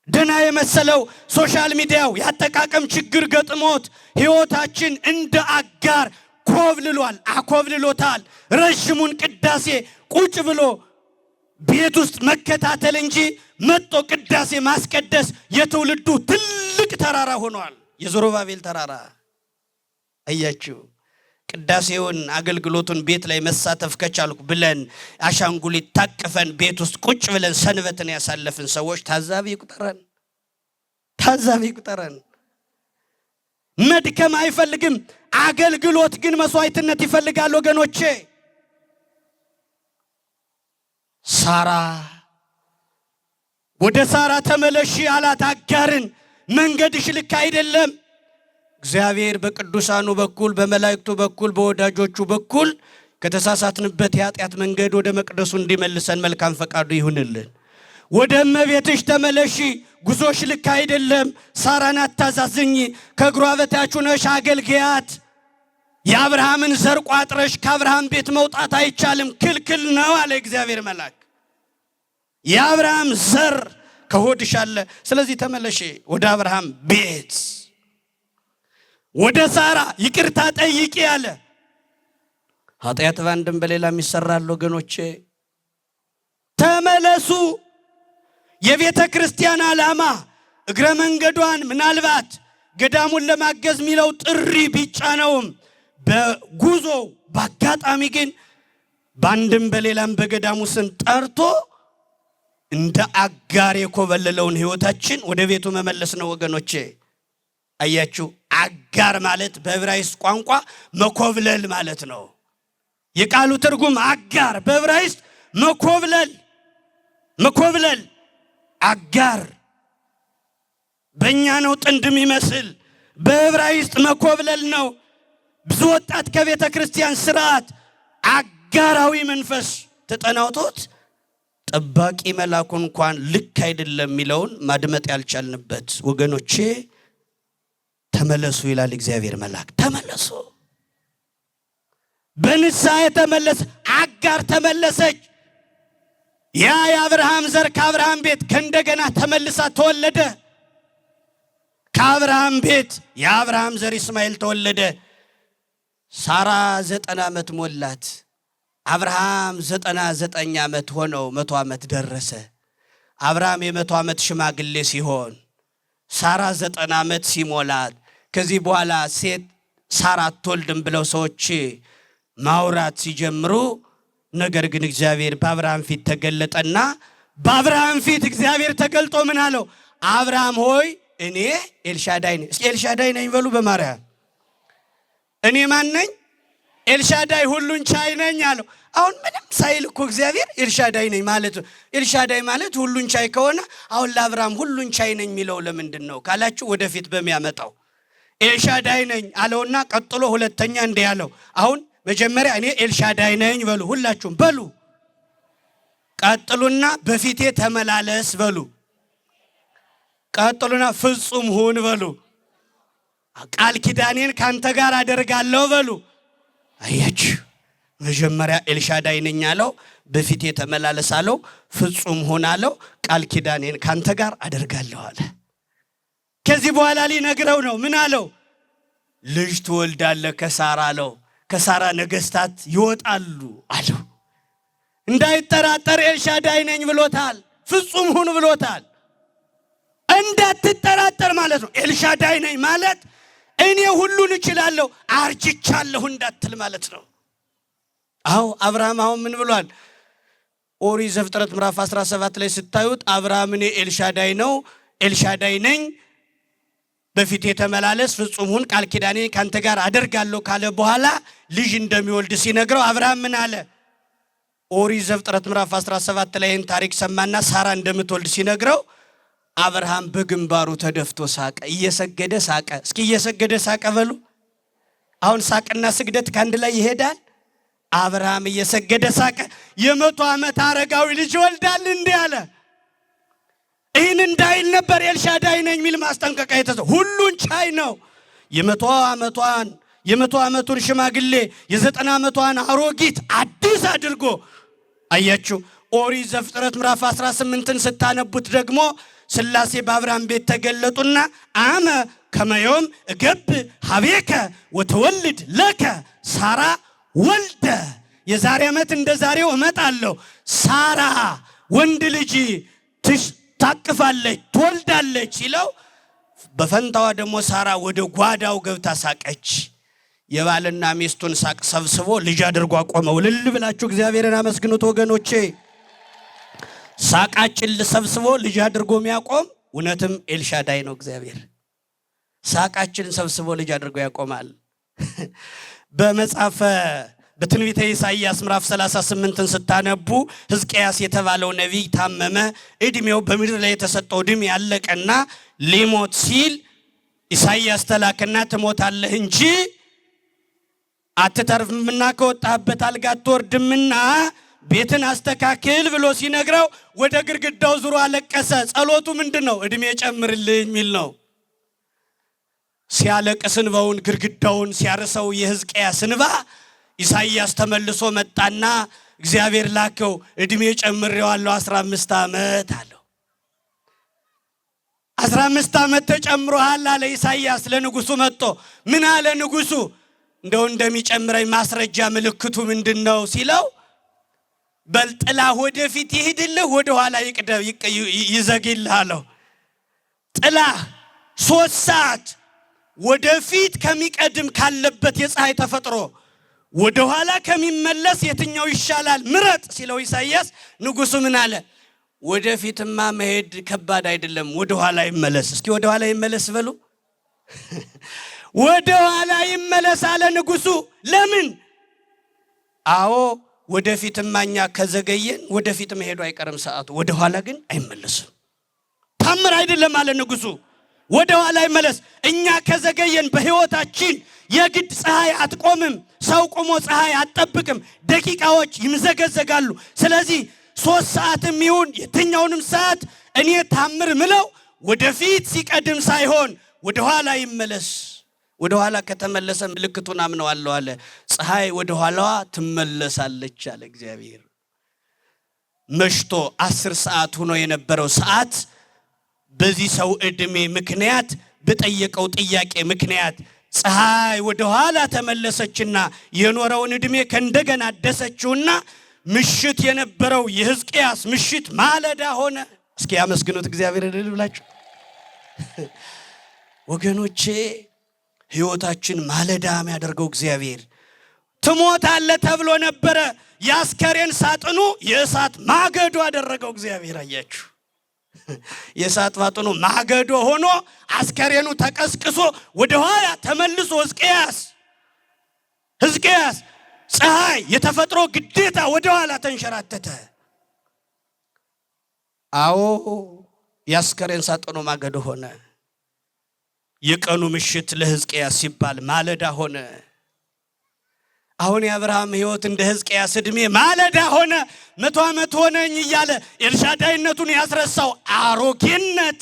ደና የመሰለው ሶሻል ሚዲያው ያጠቃቀም ችግር ገጥሞት ሕይወታችን እንደ አጋር ኮብልሏል፣ አኮብልሎታል። ረጅሙን ቅዳሴ ቁጭ ብሎ ቤት ውስጥ መከታተል እንጂ መጥቶ ቅዳሴ ማስቀደስ የትውልዱ ትልቅ ተራራ ሆኗል። የዘሩባቤል ተራራ አያችሁ። ቅዳሴውን አገልግሎቱን ቤት ላይ መሳተፍ ከቻልኩ ብለን አሻንጉሊት ታቅፈን ቤት ውስጥ ቁጭ ብለን ሰንበትን ያሳለፍን ሰዎች ታዛቢ ይቁጠረን። መድከም አይፈልግም። አገልግሎት ግን መስዋዕትነት ይፈልጋል ወገኖቼ። ሳራ ወደ ሳራ ተመለሺ አላት አጋርን። መንገድሽ ልክ አይደለም። እግዚአብሔር በቅዱሳኑ በኩል በመላእክቱ በኩል በወዳጆቹ በኩል ከተሳሳትንበት የኃጢአት መንገድ ወደ መቅደሱ እንዲመልሰን መልካም ፈቃዱ ይሁንልን። ወደ እመቤትሽ ተመለሺ፣ ጉዞሽ ልክ አይደለም። ሳራን አታዛዝኝ፣ ከእግሯ በታች ነሽ አገልግያት። የአብርሃምን ዘር ቋጥረሽ ከአብርሃም ቤት መውጣት አይቻልም፣ ክልክል ነው አለ እግዚአብሔር መልአክ። የአብርሃም ዘር ከሆድሽ አለ። ስለዚህ ተመለሺ ወደ አብርሃም ቤት። ወደ ሳራ ይቅርታ ጠይቂ አለ። ኃጢአት ባንድም በሌላም ይሰራል ወገኖቼ። ተመለሱ። የቤተ ክርስቲያን ዓላማ እግረ መንገዷን ምናልባት ገዳሙን ለማገዝ ሚለው ጥሪ ቢጫነውም በጉዞ በአጋጣሚ ግን ባንድም በሌላም በገዳሙ ስም ጠርቶ እንደ አጋር የኮበለለውን ሕይወታችን ወደ ቤቱ መመለስ ነው ወገኖቼ። አያችሁ፣ አጋር ማለት በዕብራይስጥ ቋንቋ መኮብለል ማለት ነው። የቃሉ ትርጉም አጋር በዕብራይስጥ መኮብለል፣ መኮብለል። አጋር በእኛ ነው ጥንድ የሚመስል፣ በዕብራይስጥ መኮብለል ነው። ብዙ ወጣት ከቤተ ክርስቲያን ስርዓት አጋራዊ መንፈስ ተጠናውቶት ጠባቂ መልአኩ እንኳን ልክ አይደለም የሚለውን ማድመጥ ያልቻልንበት ወገኖቼ፣ ተመለሱ ይላል እግዚአብሔር መልአክ። ተመለሱ። በንስሐ የተመለሰ አጋር ተመለሰች። ያ የአብርሃም ዘር ከአብርሃም ቤት ከእንደገና ተመልሳ ተወለደ። ከአብርሃም ቤት የአብርሃም ዘር እስማኤል ተወለደ። ሳራ 90 ዓመት ሞላት። አብርሃም 99 ዓመት ሆነው 100 ዓመት ደረሰ። አብርሃም የ100 ዓመት ሽማግሌ ሲሆን ሳራ 90 ዓመት ሲሞላት ከዚህ በኋላ ሴት ሳራ አትወልድም ብለው ሰዎች ማውራት ሲጀምሩ፣ ነገር ግን እግዚአብሔር በአብርሃም ፊት ተገለጠና በአብርሃም ፊት እግዚአብሔር ተገልጦ ምን አለው? አብርሃም ሆይ እኔ ኤልሻዳይ ነኝ። እስኪ ኤልሻዳይ ነኝ በሉ በማርያም። እኔ ማን ነኝ? ኤልሻዳይ ሁሉን ቻይ ነኝ አለው። አሁን ምንም ሳይል እኮ እግዚአብሔር ኤልሻዳይ ነኝ ማለት ነው። ኤልሻዳይ ማለት ሁሉን ቻይ ከሆነ አሁን ለአብርሃም ሁሉን ቻይ ነኝ የሚለው ለምንድን ነው ካላችሁ ወደፊት በሚያመጣው ኤልሻዳይ ነኝ አለውና ቀጥሎ ሁለተኛ እንዲህ ያለው። አሁን መጀመሪያ እኔ ኤልሻዳይ ነኝ በሉ ሁላችሁም በሉ። ቀጥሉና በፊቴ ተመላለስ በሉ። ቀጥሉና ፍጹም ሁን በሉ። ቃል ኪዳኔን ካንተ ጋር አደርጋለሁ በሉ። አያችሁ፣ መጀመሪያ ኤልሻዳይ ነኝ አለው፣ በፊቴ ተመላለስ አለው፣ ፍጹም ሁን አለው፣ ቃል ኪዳኔን ካንተ ጋር አደርጋለሁ አለ። ከዚህ በኋላ ሊነግረው ነው። ምን አለው? ልጅ ትወልዳለህ ከሳራ አለው። ከሳራ ነገስታት ይወጣሉ አለው። እንዳይጠራጠር ኤልሻዳይ ነኝ ብሎታል። ፍጹም ሁን ብሎታል። እንዳትጠራጠር ማለት ነው። ኤልሻዳይ ነኝ ማለት እኔ ሁሉን እችላለሁ አርጅቻለሁ እንዳትል ማለት ነው። አዎ አብርሃም አሁን ምን ብሏል? ኦሪት ዘፍጥረት ምዕራፍ 17 ላይ ስታዩት አብርሃም እኔ ኤልሻዳይ ነው ኤልሻዳይ ነኝ በፊቴ ተመላለስ ፍጹም ሁን ቃል ኪዳኔ ካንተ ጋር አደርጋለሁ ካለ በኋላ ልጅ እንደሚወልድ ሲነግረው አብርሃም ምን አለ? ኦሪት ዘፍጥረት ምዕራፍ 17 ላይ ይህን ታሪክ ሰማና ሳራ እንደምትወልድ ሲነግረው አብርሃም በግንባሩ ተደፍቶ ሳቀ። እየሰገደ ሳቀ። እስኪ እየሰገደ ሳቀ በሉ። አሁን ሳቅና ስግደት ካንድ ላይ ይሄዳል። አብርሃም እየሰገደ ሳቀ። የ100 ዓመት አረጋዊ ልጅ ወልዳል እንዲህ አለ። ይህን እንዳይል ነበር ኤልሻዳይ ነኝ የሚል ማስጠንቀቂያ የተሰጠው። ሁሉን ቻይ ነው። የ100 ዓመቱን ሽማግሌ የ90 ዓመቷን አሮጊት አዲስ አድርጎ አያችሁ። ኦሪት ዘፍጥረት ምዕራፍ 18ን ስታነቡት ደግሞ ስላሴ በአብርሃም ቤት ተገለጡና አመ ከመዮም እገብ ሀቤከ ወተወልድ ለከ ሳራ ወልደ፣ የዛሬ ዓመት እንደ ዛሬው እመጣለሁ ሳራ ወንድ ልጅ ታቅፋለች ትወልዳለች ሲለው በፈንታዋ ደግሞ ሳራ ወደ ጓዳው ገብታ ሳቀች። የባልና ሚስቱን ሳቅ ሰብስቦ ልጅ አድርጎ አቆመው። ልል ብላችሁ እግዚአብሔርን አመስግኑት ወገኖቼ። ሳቃችን ሰብስቦ ልጅ አድርጎ የሚያቆም እውነትም ኤልሻዳይ ነው እግዚአብሔር። ሳቃችን ሰብስቦ ልጅ አድርጎ ያቆማል። በመጽሐፈ በትንቢተ ኢሳይያስ ምዕራፍ 38ን ስታነቡ ሕዝቅያስ የተባለው ነቢይ ታመመ። እድሜው በምድር ላይ የተሰጠው እድሜ ያለቀና ሊሞት ሲል ኢሳይያስ ተላከና ትሞታለህ እንጂ አትተርፍምና ከወጣህበት አልጋ አትወርድምና ቤትን አስተካክል ብሎ ሲነግረው ወደ ግድግዳው ዙሮ አለቀሰ። ጸሎቱ ምንድነው? እድሜ ጨምርልኝ የሚል ነው። ሲያለቅስ እንባውን ግድግዳውን ሲያርሰው የሕዝቅያስ እንባ ኢሳይያስ ተመልሶ መጣና እግዚአብሔር ላከው። እድሜ ጨምሬዋለሁ 15 ዓመት አለው። 15 ዓመት ተጨምሮሃል አለ ኢሳይያስ ለንጉሱ መጥቶ። ምን አለ ንጉሱ? እንደው እንደሚጨምረኝ ማስረጃ ምልክቱ ምንድነው ሲለው በልጥላ ወደፊት ይሄድልህ ወደ ኋላ ይዘግይልህ አለው። ጥላ 3 ሰዓት ወደፊት ከሚቀድም ካለበት የፀሐይ ተፈጥሮ ወደ ኋላ ከሚመለስ የትኛው ይሻላል ምረጥ ሲለው ኢሳይያስ ንጉሱ ምን አለ? ወደፊትማ መሄድ ከባድ አይደለም፣ ወደ ኋላ ይመለስ። እስኪ ወደ ኋላ ይመለስ በሉ። ወደ ኋላ ይመለስ አለ ንጉሱ። ለምን? አዎ ወደፊትማ እኛ ከዘገየን ወደፊት መሄዱ አይቀርም ሰዓቱ፣ ወደ ኋላ ግን አይመለስም። ታምር አይደለም አለ ንጉሱ። ወደ ኋላ ይመለስ። እኛ ከዘገየን በህይወታችን የግድ ፀሐይ አትቆምም። ሰው ቆሞ ፀሐይ አትጠብቅም። ደቂቃዎች ይምዘገዘጋሉ። ስለዚህ 3 ሰዓትም ይሁን የትኛውንም ሰዓት እኔ ታምር ምለው ወደፊት ሲቀድም ሳይሆን ወደ ኋላ ይመለስ። ወደ ኋላ ከተመለሰ ምልክቱን አምነዋለሁ አለ። ፀሐይ ወደ ኋላዋ ትመለሳለች አለ እግዚአብሔር። መሽቶ 10 ሰዓት ሆኖ የነበረው ሰዓት በዚህ ሰው እድሜ ምክንያት በጠየቀው ጥያቄ ምክንያት ፀሐይ ወደ ኋላ ተመለሰችና የኖረውን እድሜ ከእንደገና አደሰችውና ምሽት የነበረው የሕዝቅያስ ምሽት ማለዳ ሆነ። እስኪ ያመስግኑት እግዚአብሔር እልል ብላችሁ ወገኖቼ። ሕይወታችን ማለዳ የሚያደርገው እግዚአብሔር። ትሞታለህ ተብሎ ነበረ። የአስከሬን ሳጥኑ የእሳት ማገዶ አደረገው እግዚአብሔር። አያችሁ፣ የእሳት ሳጥኑ ማገዶ ሆኖ አስከሬኑ ተቀስቅሶ ወደ ኋላ ተመልሶ ሕዝቅያስ ፀሐይ የተፈጥሮ ግዴታ ወደ ኋላ ተንሸራተተ። አዎ የአስከሬን ሳጥኑ ማገዶ ሆነ። የቀኑ ምሽት ለሕዝቅያስ ሲባል ማለዳ ሆነ። አሁን የአብርሃም ሕይወት እንደ ሕዝቅያስ እድሜ ማለዳ ሆነ። 100 ዓመት ሆነኝ እያለ ኤልሻዳይነቱን ያስረሳው አሮጌነት፣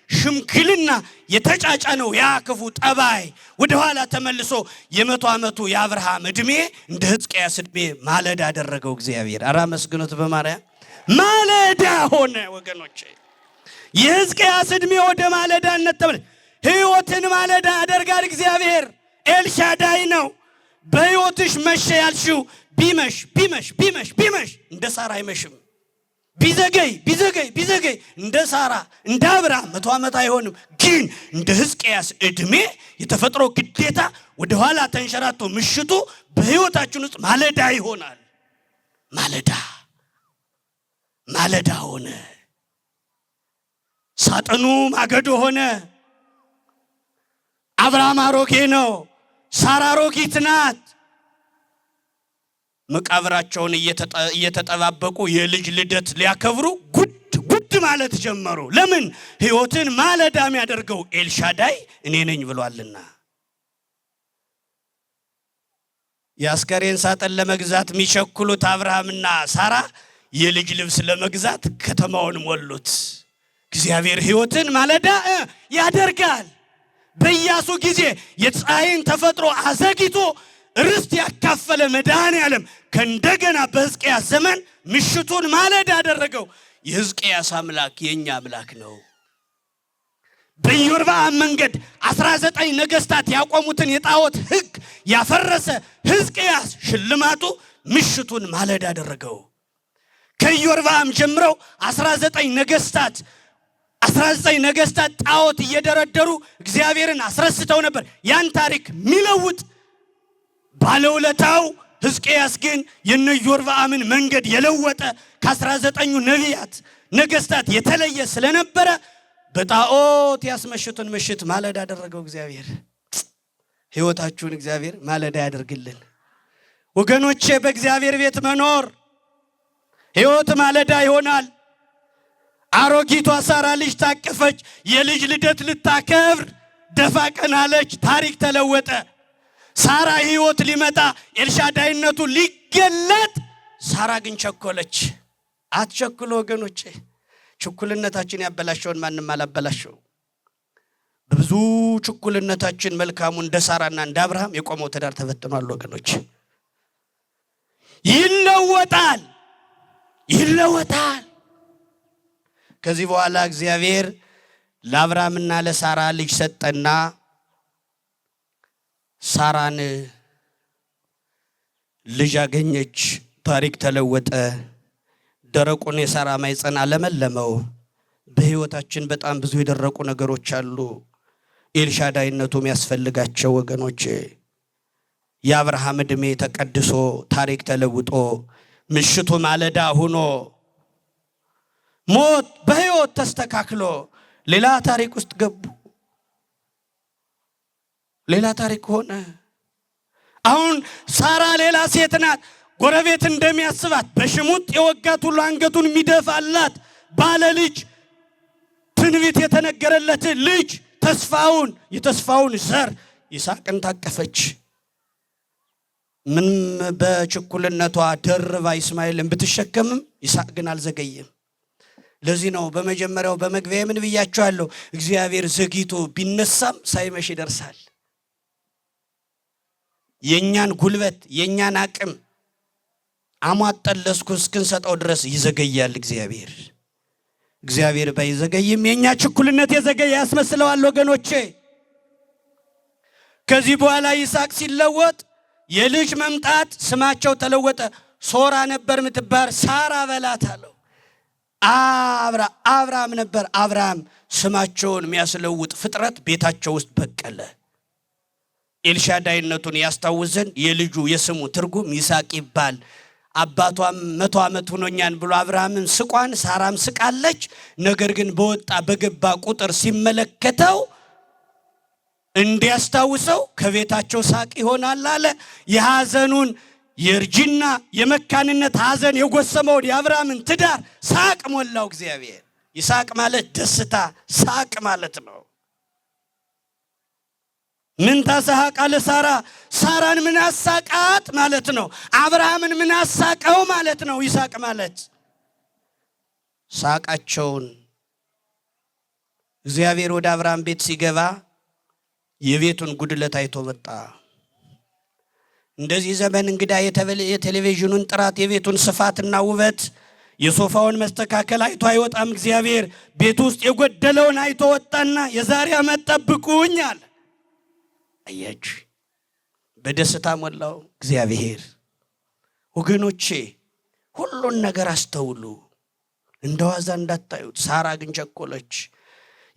ሽምግልና የተጫጫነው ያ ክፉ ጠባይ ወደ ኋላ ተመልሶ የ100 ዓመቱ የአብርሃም እድሜ እንደ ሕዝቅያስ እድሜ ማለዳ አደረገው እግዚአብሔር። ኧረ አመስግኑት በማርያም። ማለዳ ሆነ ወገኖቼ። የሕዝቅያስ እድሜ ወደ ማለዳነት ተመለሰ። ሕይወትን ማለዳ ያደርጋል እግዚአብሔር። ኤልሻዳይ ነው። በሕይወትሽ መሸ ያልሽው ቢመሽ እንደ ሳራ አይመሽም። ቢዘገይ እንደ ሳራ እንደ አብርሃም 100 ዓመት አይሆንም። ግን እንደ ሕዝቅያስ እድሜ የተፈጥሮ ግዴታ ወደ ኋላ ተንሸራቶ ምሽቱ በሕይወታችን ውስጥ ማለዳ ይሆናል። ማለዳ ሆነ። ሳጥኑ ማገዶ ሆነ። አብርሃም አሮጌ ነው። ሳራ አሮጊት ናት። መቃብራቸውን እየተጠባበቁ የልጅ ልደት ሊያከብሩ ጉድ ማለት ጀመሩ። ለምን? ሕይወትን ማለዳ የሚያደርገው ኤልሻዳይ እኔ ነኝ ብሏልና። የአስከሬን ሳጥን ለመግዛት የሚቸኩሉት አብርሃምና ሳራ የልጅ ልብስ ለመግዛት ከተማውን ሞሉት። እግዚአብሔር ሕይወትን ማለዳ ያደርጋል። በኢያሱ ጊዜ የፀሐይን ተፈጥሮ አዘግይቶ ርስት ያካፈለ መድኃኔዓለም ከእንደገና በሕዝቅያስ ዘመን ምሽቱን ማለዳ አደረገው። የሕዝቅያስ አምላክ የኛ አምላክ ነው። በኢዮርብዓም መንገድ 19 ነገስታት ያቆሙትን የጣዖት ሕግ ያፈረሰ ሕዝቅያስ ሽልማቱ ምሽቱን ማለዳ አደረገው። ከኢዮርብዓም ጀምረው 19 ነገስታት ጣዖት እየደረደሩ እግዚአብሔርን አስረስተው ነበር። ያን ታሪክ የሚለውጥ ባለውለታው ሕዝቅያስ ግን የነ ኢዮርብዓምን መንገድ የለወጠ ከ19ኙ ነቢያት ነገስታት የተለየ ስለነበረ በጣዖት ያስመሽቱን ምሽት ማለዳ አደረገው እግዚአብሔር። ሕይወታችሁን እግዚአብሔር ማለዳ ያደርግልን ወገኖቼ። በእግዚአብሔር ቤት መኖር ሕይወት ማለዳ ይሆናል። አሮጊቷ ሳራ ልጅ ታቀፈች። የልጅ ልደት ልታከብር ደፋ ቀናለች። ታሪክ ተለወጠ። ሳራ ሕይወት ሊመጣ ኤልሻዳይነቱ ሊገለጥ፣ ሳራ ግን ቸኮለች። አትቸኩሉ ወገኖቼ። ችኩልነታችን ያበላሸውን ማንም አላበላሸው። በብዙ ችኩልነታችን መልካሙ እንደ ሳራና እንደ አብርሃም የቆመው ትዳር ተበትኗል ወገኖች። ይለወጣል። ከዚህ በኋላ እግዚአብሔር ለአብርሃምና ለሳራ ልጅ ሰጠና ሳራን ልጅ አገኘች። ታሪክ ተለወጠ። ደረቁን የሳራ ማይጸን አለመለመው። በህይወታችን በጣም ብዙ የደረቁ ነገሮች አሉ። ኤልሻዳይነቱ የሚያስፈልጋቸው ወገኖቼ። የአብርሃም ዕድሜ ተቀድሶ ታሪክ ተለውጦ ምሽቱ ማለዳ ሆኖ ሞት በህይወት ተስተካክሎ ሌላ ታሪክ ውስጥ ገቡ። ሌላ ታሪክ ሆነ። አሁን ሳራ ሌላ ሴት ናት። ጎረቤት እንደሚያስባት በሽሙጥ የወጋት ሁሉ አንገቱን የሚደፋላት ባለ ልጅ ትንቢት የተነገረለት ልጅ የተስፋውን ዘር ይስሐቅን ታቀፈች። ምን በችኩልነቷ ደርባ ኢስማኤልን ብትሸከምም ይስሐቅ ግን አልዘገየም። ለዚህ ነው በመጀመሪያው በመግቢያ ምን ብያቸዋለሁ? እግዚአብሔር ዘግይቶ ቢነሳም ሳይመሽ ይደርሳል። የኛን ጉልበት የኛን አቅም አሟጠን ለእሱ እስክንሰጠው ድረስ ይዘገያል እግዚአብሔር ባይዘገይም የኛ ችኩልነት የዘገየ ያስመስለዋል ወገኖቼ። ከዚህ በኋላ ይስሐቅ ሲለወጥ የልጅ መምጣት ስማቸው ተለወጠ። ሶራ ነበር ምትባር ሳራ በላት አለው። አብርሃም ነበር። አብርሃም ስማቸውን የሚያስለውጥ ፍጥረት ቤታቸው ውስጥ በቀለ። ኤልሻዳይነቱን ያስታውስ ዘንድ የልጁ የስሙ ትርጉም ይስሐቅ ይባል። አባቷም 100 ዓመት ሆኖኛል ብሎ አብርሃምን ስቋን ሳራም ስቃለች። ነገር ግን በወጣ በገባ ቁጥር ሲመለከተው እንዲያስታውሰው ከቤታቸው ሳቅ ይሆናል አለ። የሐዘኑን የርጅና የመካንነት ሐዘን የጎሰመውን የአብርሃምን ትዳር ሳቅ ሞላው እግዚአብሔር። ይስሐቅ ማለት ደስታ ሳቅ ማለት ነው። ምን ታሳቅ አለ ሳራ። ሳራን ምን አሳቃት ማለት ነው። አብርሃምን ምን አሳቀው ማለት ነው። ይስሐቅ ማለት ሳቃቸውን እግዚአብሔር ወደ አብርሃም ቤት ሲገባ የቤቱን ጉድለት አይቶ መጣ። እንደዚህ ዘመን እንግዳ የቴሌቪዥኑን ጥራት የቤቱን ስፋትና ውበት የሶፋውን መስተካከል አይቶ አይወጣም እግዚአብሔር። ቤት ውስጥ የጎደለውን አይቶ ወጣና የዛሬ ዓመት ጠብቁኝ አለ። አያችሁ በደስታ ሞላው እግዚአብሔር። ወገኖቼ ሁሉን ነገር አስተውሉ፣ እንደዋዛ እንዳታዩት። ሳራ ግን ቸኮለች።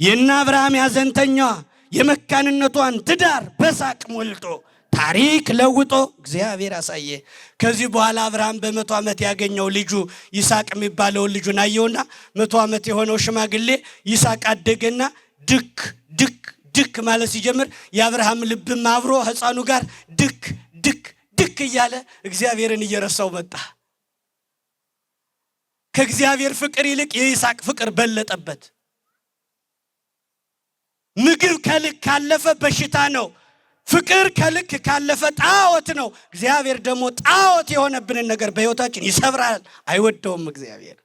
የእነ አብርሃም ያዘንተኛዋ የመካንነቷን ትዳር በሳቅ ሞልቶ ታሪክ ለውጦ እግዚአብሔር አሳየ። ከዚህ በኋላ አብርሃም በ100 ዓመት ያገኘው ልጁ ይስሐቅ የሚባለውን ልጁን አየውና 100 ዓመት የሆነው ሽማግሌ ይስሐቅ አደገና ድክ ማለት ሲጀምር የአብርሃም ልብም አብሮ ሕፃኑ ጋር ድክ እያለ እግዚአብሔርን እየረሳው መጣ። ከእግዚአብሔር ፍቅር ይልቅ የይስሐቅ ፍቅር በለጠበት። ምግብ ከልክ ካለፈ በሽታ ነው። ፍቅር ከልክ ካለፈ ጣዖት ነው። እግዚአብሔር ደግሞ ጣዖት የሆነብንን ነገር በሕይወታችን ይሰብራል፣ አይወደውም እግዚአብሔር።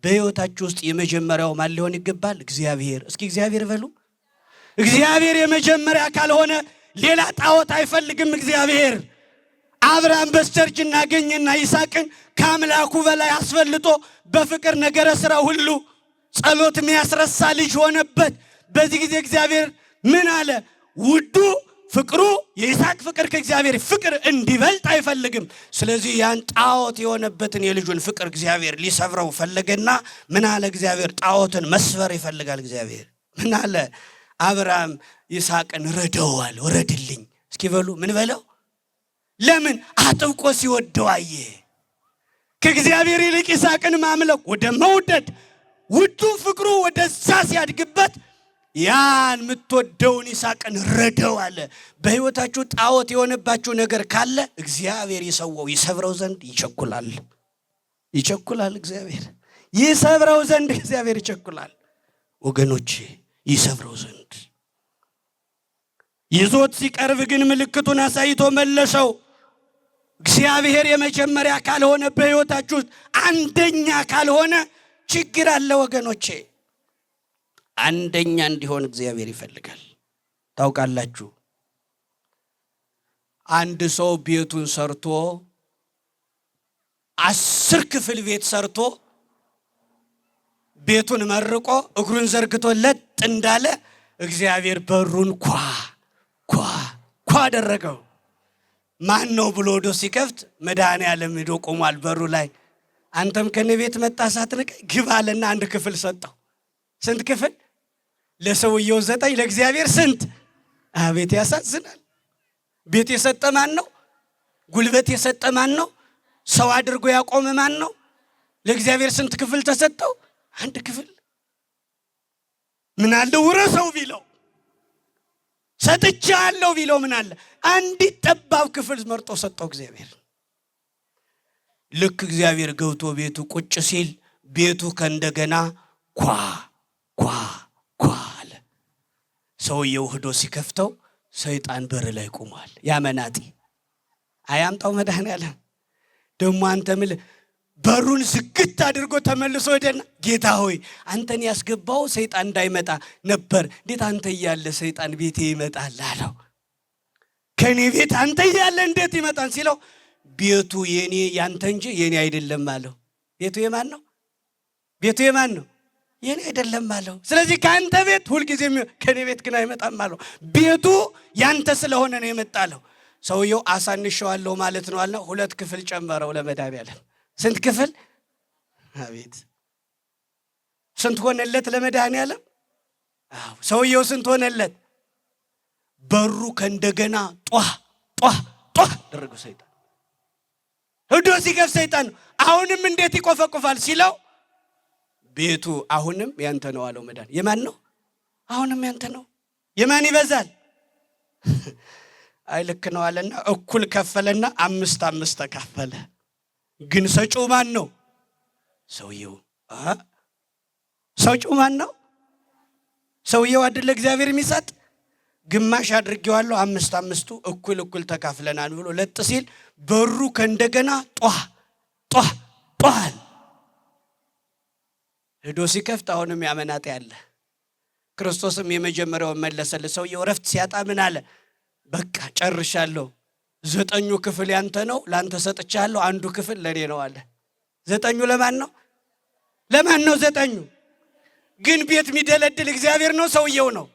በሕይወታችሁ ውስጥ የመጀመሪያው ማን ሊሆን ይገባል? እግዚአብሔር። እስኪ እግዚአብሔር በሉ። እግዚአብሔር የመጀመሪያ ካልሆነ ሌላ ጣዖት አይፈልግም እግዚአብሔር። አብርሃም በስተርጅና አገኘና ይስሐቅን ከአምላኩ በላይ አስፈልጦ በፍቅር ነገረ ሥራ ሁሉ ጸሎት የሚያስረሳ ልጅ ሆነበት። በዚህ ጊዜ እግዚአብሔር ምን አለ? ውዱ ፍቅሩ የይስሐቅ ፍቅር ከእግዚአብሔር ፍቅር እንዲበልጥ አይፈልግም። ስለዚህ ያን ጣዖት የሆነበትን የልጁን ፍቅር እግዚአብሔር ሊሰብረው ፈለገና ምን አለ እግዚአብሔር? ጣዖትን መስበር ይፈልጋል እግዚአብሔር። ምን አለ? አብርሃም ይስሐቅን ረደዋል። ወረድልኝ እስኪ በሉ። ምን በለው? ለምን? አጥብቆ ሲወደው አየ። ከእግዚአብሔር ይልቅ ይስሐቅን ማምለክ ወደ መውደድ ውዱ ፍቅሩ ወደዛ ሲያድግበት ያን የምትወደውን ይስሐቅን ረደው አለ። በሕይወታችሁ ጣዖት የሆነባችሁ ነገር ካለ እግዚአብሔር ይሰብረው ዘንድ ይቸኩላል። እግዚአብሔር ይሰብረው ዘንድ እግዚአብሔር ይቸኩላል። ወገኖቼ ይሰብረው ዘንድ ይዞት ሲቀርብ ግን ምልክቱን አሳይቶ መለሰው። እግዚአብሔር የመጀመሪያ ካልሆነ በሕይወታችሁ አንደኛ ካልሆነ ችግር አለ ወገኖቼ። አንደኛ እንዲሆን እግዚአብሔር ይፈልጋል። ታውቃላችሁ አንድ ሰው ቤቱን ሰርቶ 10 ክፍል ቤት ሰርቶ ቤቱን መርቆ እግሩን ዘርግቶ ለጥ እንዳለ እግዚአብሔር በሩን ኳ አደረገው። ማን ነው ብሎ ወዶ ሲከፍት መድኃኔዓለም ሄዶ ቆሟል በሩ ላይ። አንተም ከኔ ቤት መጣ ሳትንቀኝ ግባ አለና አንድ ክፍል ሰጠው። ስንት ክፍል? ለሰውየው 9 ለእግዚአብሔር ስንት? አቤት ያሳዝናል። ቤት የሰጠ ማን ነው? ጉልበት የሰጠ ማን ነው? ሰው አድርጎ ያቆመ ማን ነው? ለእግዚአብሔር ስንት ክፍል ተሰጠው? አንድ ክፍል። ምን አለ ውረሰው ቢለው፣ ሰጥቻለሁ ቢለው ምን አለ? አንዲት ጠባብ ክፍል መርጦ ሰጠው እግዚአብሔር። ልክ እግዚአብሔር ገብቶ ቤቱ ቁጭ ሲል ቤቱ ከእንደገና ኳ ኳ ኳ አለ። ሰውየው ሄዶ ሲከፍተው ሰይጣን በር ላይ ቆሟል። ያመናጢ አያምጣው መድኃኔዓለም ደግሞ አንተ ምል በሩን ዝግት አድርጎ ተመልሶ ሄደና ጌታ ሆይ አንተን ያስገባው ሰይጣን እንዳይመጣ ነበር፣ እንዴት አንተ እያለ ሰይጣን ቤቴ ይመጣል አለው። ከኔ ቤት አንተ እያለ እንዴት ይመጣል ሲለው ቤቱ የኔ ያንተ እንጂ የኔ አይደለም አለው። ቤቱ የማን ነው? ቤቱ የማን ነው? የኔ አይደለም አለው። ስለዚህ ካንተ ቤት ሁሉ ጊዜ ከኔ ቤት ግን አይመጣም አለው። ቤቱ ያንተ ስለሆነ ነው የመጣለው። ሰውየው አሳንሸዋለሁ ማለት ነው አለ። 2 ክፍል ጨመረው ለመድኃኔዓለም። ስንት ክፍል? አቤት ስንት ሆነለት ለመድኃኔዓለም? አዎ ሰውየው ስንት ሆነለት? በሩ ከእንደገና ጧ ጧ ጧ ደረገው ሰይጣን። ሄዶ ሲገፍ ሰይጣን አሁንም እንዴት ይቆፈቁፋል ሲለው ቤቱ አሁንም ያንተ ነው አለው መድኃኔዓለም። የማን ነው? አሁንም ያንተ ነው። የማን ይበዛል? አይ ልክ ነው አለና እኩል ከፈለና 5 ተካፈለ። ግን ሰጪው ማን ነው? ሰውየው። ሰጪው ማን ነው? ሰውየው አይደለ እግዚአብሔር የሚሰጥ? ግማሽ አድርጌዋለሁ 5 እኩል ተካፍለናል ብሎ ለጥ ሲል በሩ ከእንደገና ጧ ጧ ጧል። ሄዶ ሲከፍት አሁንም ያመናጤ ያለ። ክርስቶስም የመጀመሪያውን መለሰለት። ሰውየው ረፍት ሲያጣ ምን አለ? በቃ ጨርሻለሁ። 9 ክፍል ያንተ ነው፣ ላንተ ሰጥቻለሁ። 1 ክፍል ለኔ ነው አለ። 9 ለማን ነው? ለማን ነው 9? ግን ቤት የሚደለድል እግዚአብሔር ነው ሰውየው ነው?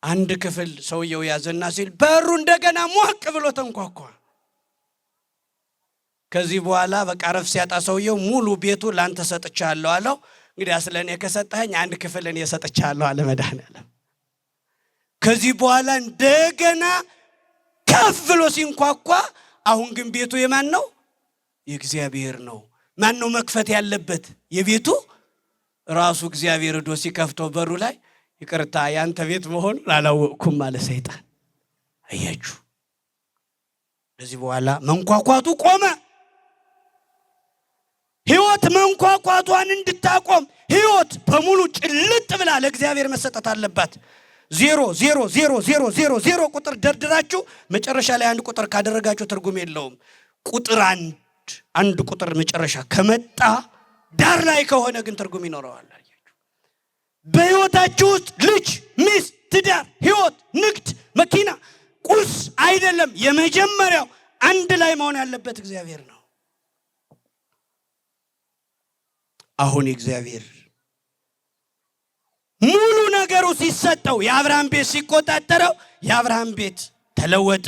አንድ ክፍል ሰውየው ያዘና ሲል በሩ እንደገና ሞቅ ብሎ ተንኳኳ። ከዚህ በኋላ በቃ ረፍት ሲያጣ ሰውየው ሙሉ ቤቱ ላንተ ሰጥቻለሁ አለው። እንግዲህ አስለኔ ከሰጠኸኝ 1 ክፍል እኔ ሰጥቻለሁ አለ መድኃኔዓለም። ከዚህ በኋላ እንደገና ከፍ ብሎ ሲንኳኳ አሁን ግን ቤቱ የማን ነው? የእግዚአብሔር ነው። ማን ነው መክፈት ያለበት? የቤቱ ራሱ እግዚአብሔር ሄዶ ሲከፍተው በሩ ላይ ይቅርታ ያንተ ቤት መሆኑን አላወቅኩም አለ ሰይጣን። አያችሁ፣ ከዚህ በኋላ መንኳኳቱ ቆመ። ሕይወት መንኳኳቷን እንድታቆም ሕይወት በሙሉ ጭልጥ ብላ ለእግዚአብሔር መሰጠት አለባት። 0 ቁጥር ደርድራችሁ መጨረሻ ላይ 1 ቁጥር ካደረጋችሁ ትርጉም የለውም። ቁጥር 1 ቁጥር መጨረሻ ከመጣ ዳር ላይ ከሆነ ግን ትርጉም ይኖረዋል። በሕይወታችሁ ውስጥ ልጅ፣ ሚስት፣ ትዳር፣ ሕይወት፣ ንግድ፣ መኪና፣ ቁስ አይደለም። የመጀመሪያው አንድ ላይ መሆን ያለበት እግዚአብሔር ነው። አሁን እግዚአብሔር ሙሉ ነገሩ ሲሰጠው የአብርሃም ቤት ሲቆጣጠረው የአብርሃም ቤት ተለወጠ።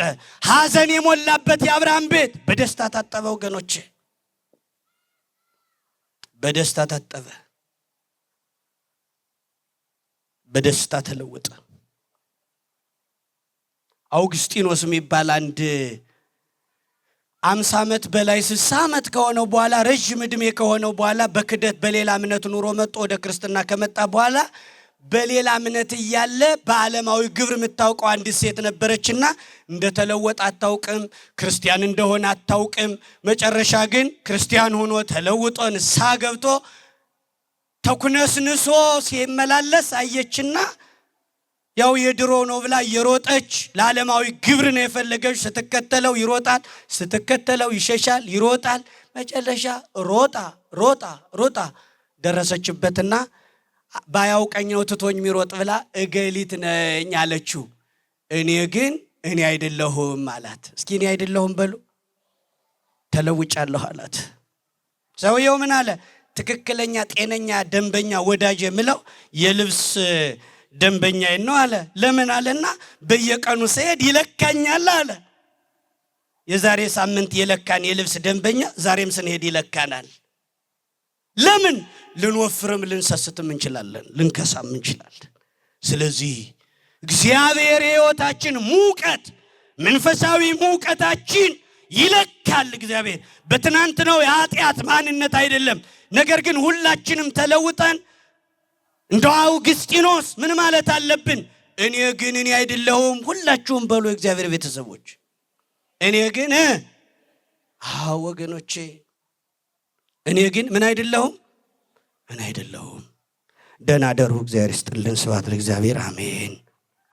ሐዘን የሞላበት የአብርሃም ቤት በደስታ ታጠበ። ወገኖቼ በደስታ ታጠበ፣ በደስታ ተለወጠ። አውግስጢኖስ የሚባል አንድ 50 ዓመት በላይ 60 ዓመት ከሆነው በኋላ ረጅም ዕድሜ ከሆነው በኋላ በክደት በሌላ እምነት ኑሮ መጥቶ ወደ ክርስትና ከመጣ በኋላ በሌላ እምነት እያለ በዓለማዊ ግብር የምታውቀው አንዲት ሴት ነበረችና እንደተለወጠ አታውቅም፣ ክርስቲያን እንደሆነ አታውቅም። መጨረሻ ግን ክርስቲያን ሆኖ ተለውጦ ንስሐ ገብቶ ተኩነስንሶ ሲመላለስ አየችና ያው የድሮ ነው ብላ የሮጠች ለዓለማዊ ግብር ነው የፈለገች። ስትከተለው ይሮጣል፣ ስትከተለው ይሸሻል፣ ይሮጣል። መጨረሻ ሮጣ ደረሰችበትና ባያውቀኝ ነው ትቶኝ የሚሮጥ ብላ እገሊት ነኝ አለችው። እኔ አይደለሁም አላት። እስኪ እኔ አይደለሁም በሉ። ተለውጫለሁ አላት። ሰውየው ምን አለ? ትክክለኛ ጤነኛ ደንበኛ ወዳጅ የምለው የልብስ ደንበኛዬ ነው አለ። ለምን አለና በየቀኑ ስሄድ ይለካኛል አለ። የዛሬ ሳምንት የለካን የልብስ ደንበኛ ዛሬም ስንሄድ ይለካናል። ለምን? ልንወፍርም ልንሰስትም እንችላለን፣ ልንከሳም እንችላለን። ስለዚህ እግዚአብሔር ሕይወታችን ሙቀት መንፈሳዊ ሙቀታችን ይለካል። እግዚአብሔር በትናንት ነው የኃጢአት ማንነት አይደለም። ነገር ግን ሁላችንም ተለውጠን እንደው አውግስጢኖስ ምን ማለት አለብን? እኔ አይደለሁም። ሁላችሁም በሉ የእግዚአብሔር ቤተሰቦች እኔ ግን ወገኖቼ እኔ ግን ምን አይደለሁም። ደህና ደሩ። እግዚአብሔር ይስጥልን። ስብሐት ለእግዚአብሔር። አሜን።